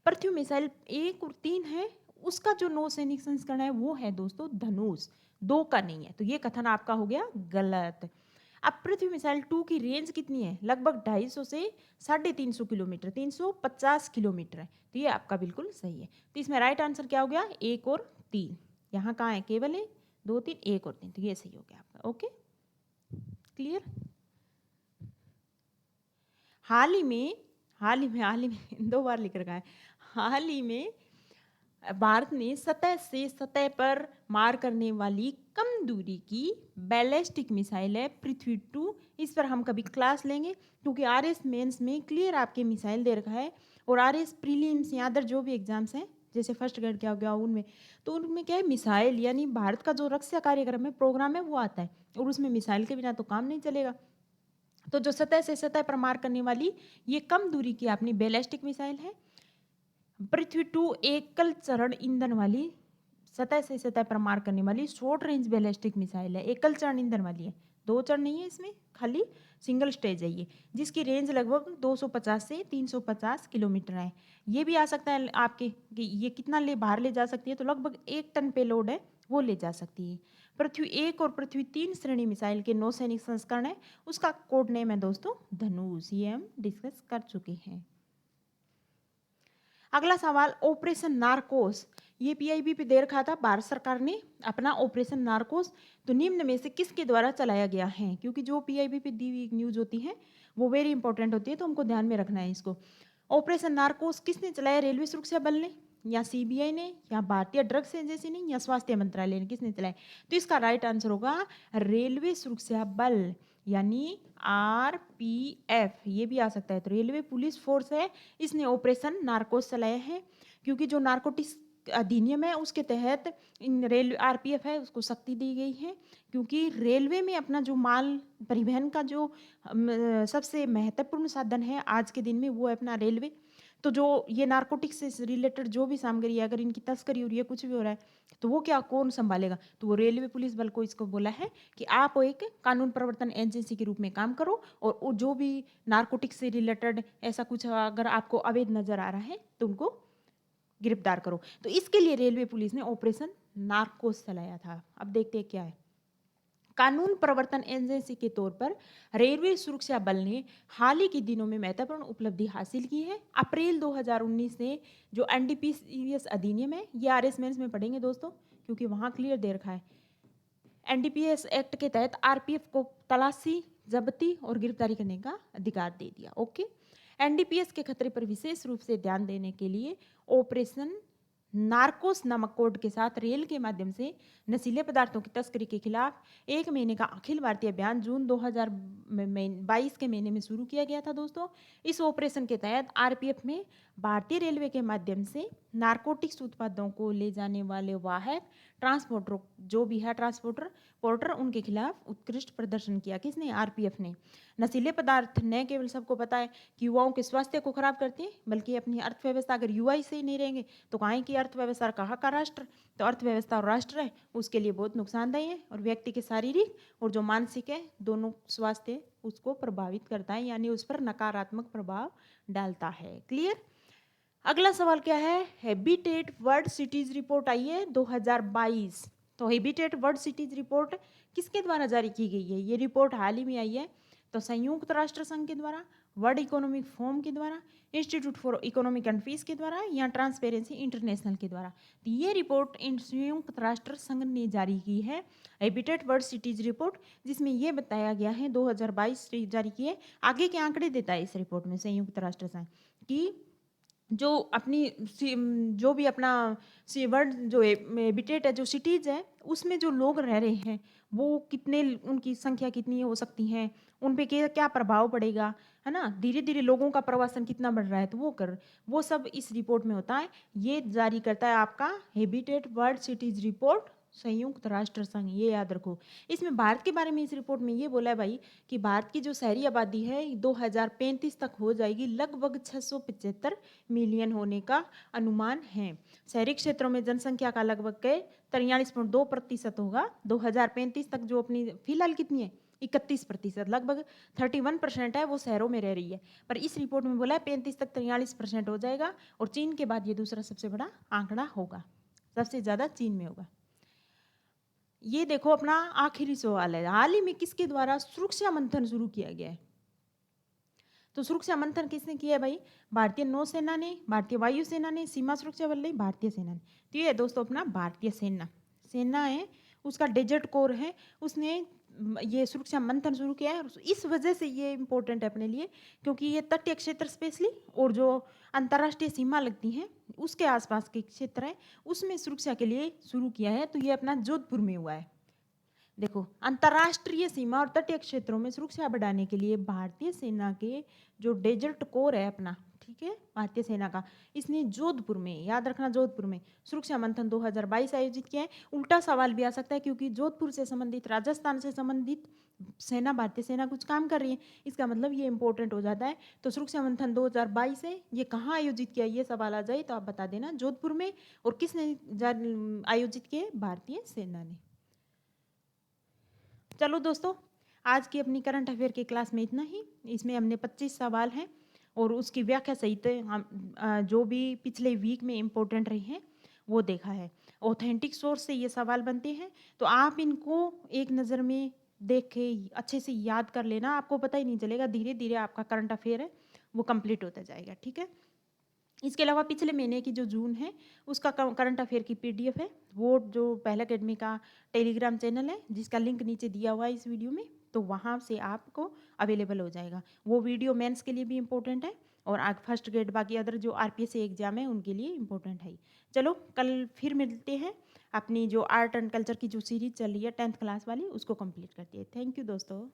पृथ्वी मिसाइल 1 और 3 है, उसका जो नौसैनिक संस्करण है वो है दोस्तों धनुष, 2 का नहीं है, तो ये कथन आपका हो गया गलत। अब पृथ्वी मिसाइल 2 की रेंज कितनी है, लगभग 250 से 350 किलोमीटर, 350 किलोमीटर है, तो ये आपका बिल्कुल सही है। तो इसमें राइट आंसर क्या हो गया, 1 और 3। यहाँ कहाँ है, केवल है 2, 3, 1 और 3, तो ये सही हो गया आपका। Okay, clear. हाल ही में 2 बार लिख रखा है, हाल ही में भारत ने सतह से सतह पर मार करने वाली कम दूरी की बैलिस्टिक मिसाइल है पृथ्वी 2। इस पर हम कभी क्लास लेंगे, क्योंकि आरएस मेंस में क्लियर आपके मिसाइल दे रखा है, और आरएस प्रीलिम्स या अदर जो भी एग्जाम्स हैं, जैसे फर्स्ट ग्रेड क्या हो गया उनमें, तो उनमें क्या है, मिसाइल यानी भारत का जो रक्षा कार्यक्रम है, प्रोग्राम है, वो आता है, और उसमें मिसाइल के बिना तो काम नहीं चलेगा। तो जो सतह से सतह पर मार करने वाली ये कम दूरी की अपनी बैलिस्टिक मिसाइल है। पृथ्वी 2 एकल चरण ईंधन वाली सतह से सतह पर मार करने वाली शॉर्ट रेंज बैलिस्टिक मिसाइल है, एकल चरण ईंधन वाली है, 2 चरण नहीं है इसमें, खाली सिंगल स्टेज है ये, जिसकी रेंज लगभग 250 से 350 किलोमीटर है। ये भी आ सकता है आपके कि ये कितना बाहर ले जा सकती है, तो लगभग 1 टन पेलोड है, वो ले जा सकती है। पृथ्वी 1 और पृथ्वी 3 श्रेणी मिसाइल के नौसैनिक संस्करण है, उसका कोड नेम है दोस्तों धनुष, ये हम डिस्कस कर चुके हैं। अगला सवाल, ऑपरेशन नारकोस, ये पीआईबी पे दे रखा था, भारत सरकार ने अपना ऑपरेशन नारकोस, तो निम्न में से किसके द्वारा चलाया गया है, क्योंकि जो पीआईबी पे दी हुई न्यूज होती है वो वेरी इंपॉर्टेंट होती है, तो हमको ध्यान में रखना है इसको। ऑपरेशन नारकोस किसने चलाया, रेलवे सुरक्षा बल ने, या सीबीआई ने, या भारतीय ड्रग्स एजेंसी ने, या स्वास्थ्य मंत्रालय ने, किसने चलाया, तो इसका राइट आंसर होगा रेलवे सुरक्षा बल, यानी आरपीएफ, ये भी आ सकता है, तो रेलवे पुलिस फोर्स है, इसने ऑपरेशन नारकोस चलाया है, क्योंकि जो नारकोटिक्स अधिनियम है उसके तहत इन रेलवे आरपीएफ है उसको शक्ति दी गई है, क्योंकि रेलवे में अपना जो माल परिवहन का जो सबसे महत्वपूर्ण साधन है आज के दिन में वो है अपना रेलवे। तो जो ये नारकोटिक्स से रिलेटेड जो भी सामग्री है, अगर इनकी तस्करी हो रही है, कुछ भी हो रहा है, तो वो क्या कौन संभालेगा, तो वो रेलवे पुलिस बल को इसको बोला है कि आप एक कानून प्रवर्तन एजेंसी के रूप में काम करो, और जो भी नारकोटिक्स से रिलेटेड ऐसा कुछ अगर आपको अवैध नजर आ रहा है तो उनको गिरफ्तार करो। तो इसके लिए रेलवे पुलिस ने ऑपरेशन नारकोस चलाया था। अब देखते हैं क्या है। कानून प्रवर्तन एजेंसी के तौर पर रेलवे सुरक्षा बल ने हाल ही के दिनों में महत्वपूर्ण उपलब्धि हासिल की है। अप्रैल 2019 से जो एनडीपीएस अधिनियम है, ये आरएस मेंस में पढ़ेंगे दोस्तों, क्योंकि वहां क्लियर दे रखा है। एनडीपीएस एक्ट के तहत आरपीएफ को तलाशी, जब्ती और गिरफ्तारी करने का अधिकार दे दिया। ओके, एनडीपीएस के खतरे पर विशेष रूप से ध्यान देने के लिए ऑपरेशन नार्कोस नामक कोड के साथ रेल के माध्यम से नशीले पदार्थों की तस्करी के खिलाफ 1 महीने का अखिल भारतीय अभियान जून 2022 के महीने में शुरू किया गया था दोस्तों। इस ऑपरेशन के तहत आरपीएफ में भारतीय रेलवे के माध्यम से नारकोटिक्स उत्पादों को ले जाने वाले वाहक ट्रांसपोर्टर, जो भी है ट्रांसपोर्टर पोर्टर, उनके खिलाफ उत्कृष्ट प्रदर्शन किया। किसने, आरपीएफ ने। नशीले पदार्थ न केवल सबको पता है कि युवाओं के स्वास्थ्य को खराब करते हैं, बल्कि अपनी अर्थव्यवस्था, अगर युवा ही सही नहीं रहेंगे तो कहाँ की अर्थव्यवस्था, कहाँ का राष्ट्र, तो अर्थव्यवस्था और राष्ट्र है उसके लिए बहुत नुकसानदायी है, और व्यक्ति के शारीरिक और जो मानसिक है दोनों स्वास्थ्य उसको प्रभावित करता है, यानी उस पर नकारात्मक प्रभाव डालता है। क्लियर। अगला सवाल क्या है, हैबिटेट वर्ल्ड सिटीज रिपोर्ट आई है 2022। तो हैबिटेट वर्ल्ड सिटीज रिपोर्ट किसके द्वारा जारी की गई है, ये रिपोर्ट हाल ही में आई है, तो संयुक्त राष्ट्र संघ के द्वारा, वर्ल्ड इकोनॉमिक फोरम के द्वारा, institute for economic and peace के द्वारा, या ट्रांसपेरेंसी इंटरनेशनल के द्वारा। तो ये रिपोर्ट संयुक्त राष्ट्र संघ ने जारी की है, हैबिटेट वर्ल्ड सिटीज रिपोर्ट, जिसमें ये बताया गया है 2022 से जारी की है। आगे के आंकड़े देता है इस रिपोर्ट में संयुक्त राष्ट्र संघ कि जो अपनी जो भी अपना वर्ल्ड जो हैबिटेट है, जो सिटीज है, उसमें जो लोग रह रहे हैं वो कितने, उनकी संख्या कितनी हो सकती है, उन पे क्या प्रभाव पड़ेगा, है ना, धीरे धीरे लोगों का प्रवासन कितना बढ़ रहा है, तो वो सब इस रिपोर्ट में होता है। ये जारी करता है आपका हैबिटेट वर्ल्ड सिटीज रिपोर्ट, संयुक्त राष्ट्र संघ, ये याद रखो। इसमें भारत के बारे में इस रिपोर्ट में ये बोला है भाई कि भारत की जो शहरी आबादी है 2035 तक हो जाएगी लगभग 675 मिलियन होने का अनुमान है। शहरी क्षेत्रों में जनसंख्या का लगभग 43.2% होगा 2035 तक, जो अपनी फिलहाल कितनी है 31%, लगभग 31% है वो शहरों में रह रही है। पर इस रिपोर्ट में बोला है 35 तक 43% हो जाएगा और चीन के बाद ये दूसरा सबसे बड़ा आंकड़ा होगा, सबसे ज़्यादा चीन में होगा। ये देखो अपना आखिरी सवाल है, हाल ही में किसके द्वारा सुरक्षा मंथन शुरू किया गया है? तो सुरक्षा मंथन किसने किया है भाई? भारतीय नौसेना ने, भारतीय वायुसेना ने, सीमा सुरक्षा बल ने, भारतीय सेना ने। तो ये दोस्तों अपना भारतीय सेना है, उसका डेजर्ट कोर है, उसने ये सुरक्षा मंथन शुरू किया है। इस वजह से ये इम्पोर्टेंट है अपने लिए, क्योंकि ये तटीय क्षेत्र स्पेशली और जो अंतर्राष्ट्रीय सीमा लगती हैं उसके आसपास के क्षेत्र है उसमें सुरक्षा के लिए शुरू किया है। तो ये अपना जोधपुर में हुआ है। देखो, अंतर्राष्ट्रीय सीमा और तटीय क्षेत्रों में सुरक्षा बढ़ाने के लिए भारतीय सेना के जो डेजर्ट कोर है अपना, ठीक है, भारतीय सेना का, इसने जोधपुर में, याद रखना जोधपुर में, सुरक्षा मंथन 2022 आयोजित किया है। उल्टा सवाल भी आ सकता है क्योंकि जोधपुर से संबंधित, राजस्थान से संबंधित सेना, भारतीय सेना कुछ काम कर रही है, इसका मतलब ये इंपॉर्टेंट हो जाता है। तो सुरक्षा मंथन 2022 है, ये कहाँ आयोजित किया, ये सवाल आ जाए तो आप बता देना जोधपुर में। और किसने आयोजित किए? भारतीय सेना ने। चलो दोस्तों, आज की अपनी करंट अफेयर की क्लास में इतना ही। इसमें हमने 25 सवाल हैं और उसकी व्याख्या सहित जो भी पिछले वीक में इम्पोर्टेंट रही हैं वो देखा है। ऑथेंटिक सोर्स से ये सवाल बनते हैं, तो आप इनको एक नज़र में देख के अच्छे से याद कर लेना, आपको पता ही नहीं चलेगा, धीरे धीरे आपका करंट अफेयर है वो कंप्लीट होता जाएगा, ठीक है। इसके अलावा पिछले महीने की जो जून है उसका करंट अफेयर की PDF है, वो जो पहला अकेडमी का टेलीग्राम चैनल है जिसका लिंक नीचे दिया हुआ है इस वीडियो में, तो वहाँ से आपको अवेलेबल हो जाएगा। वो वीडियो मेंस के लिए भी इम्पोर्टेंट है और आज फर्स्ट ग्रेड बाकी अदर जो RPSC एग्जाम है उनके लिए इम्पोर्टेंट है। चलो कल फिर मिलते हैं, अपनी जो आर्ट एंड कल्चर की जो सीरीज चल रही है 10th क्लास वाली उसको कंप्लीट करती है। थैंक यू दोस्तों।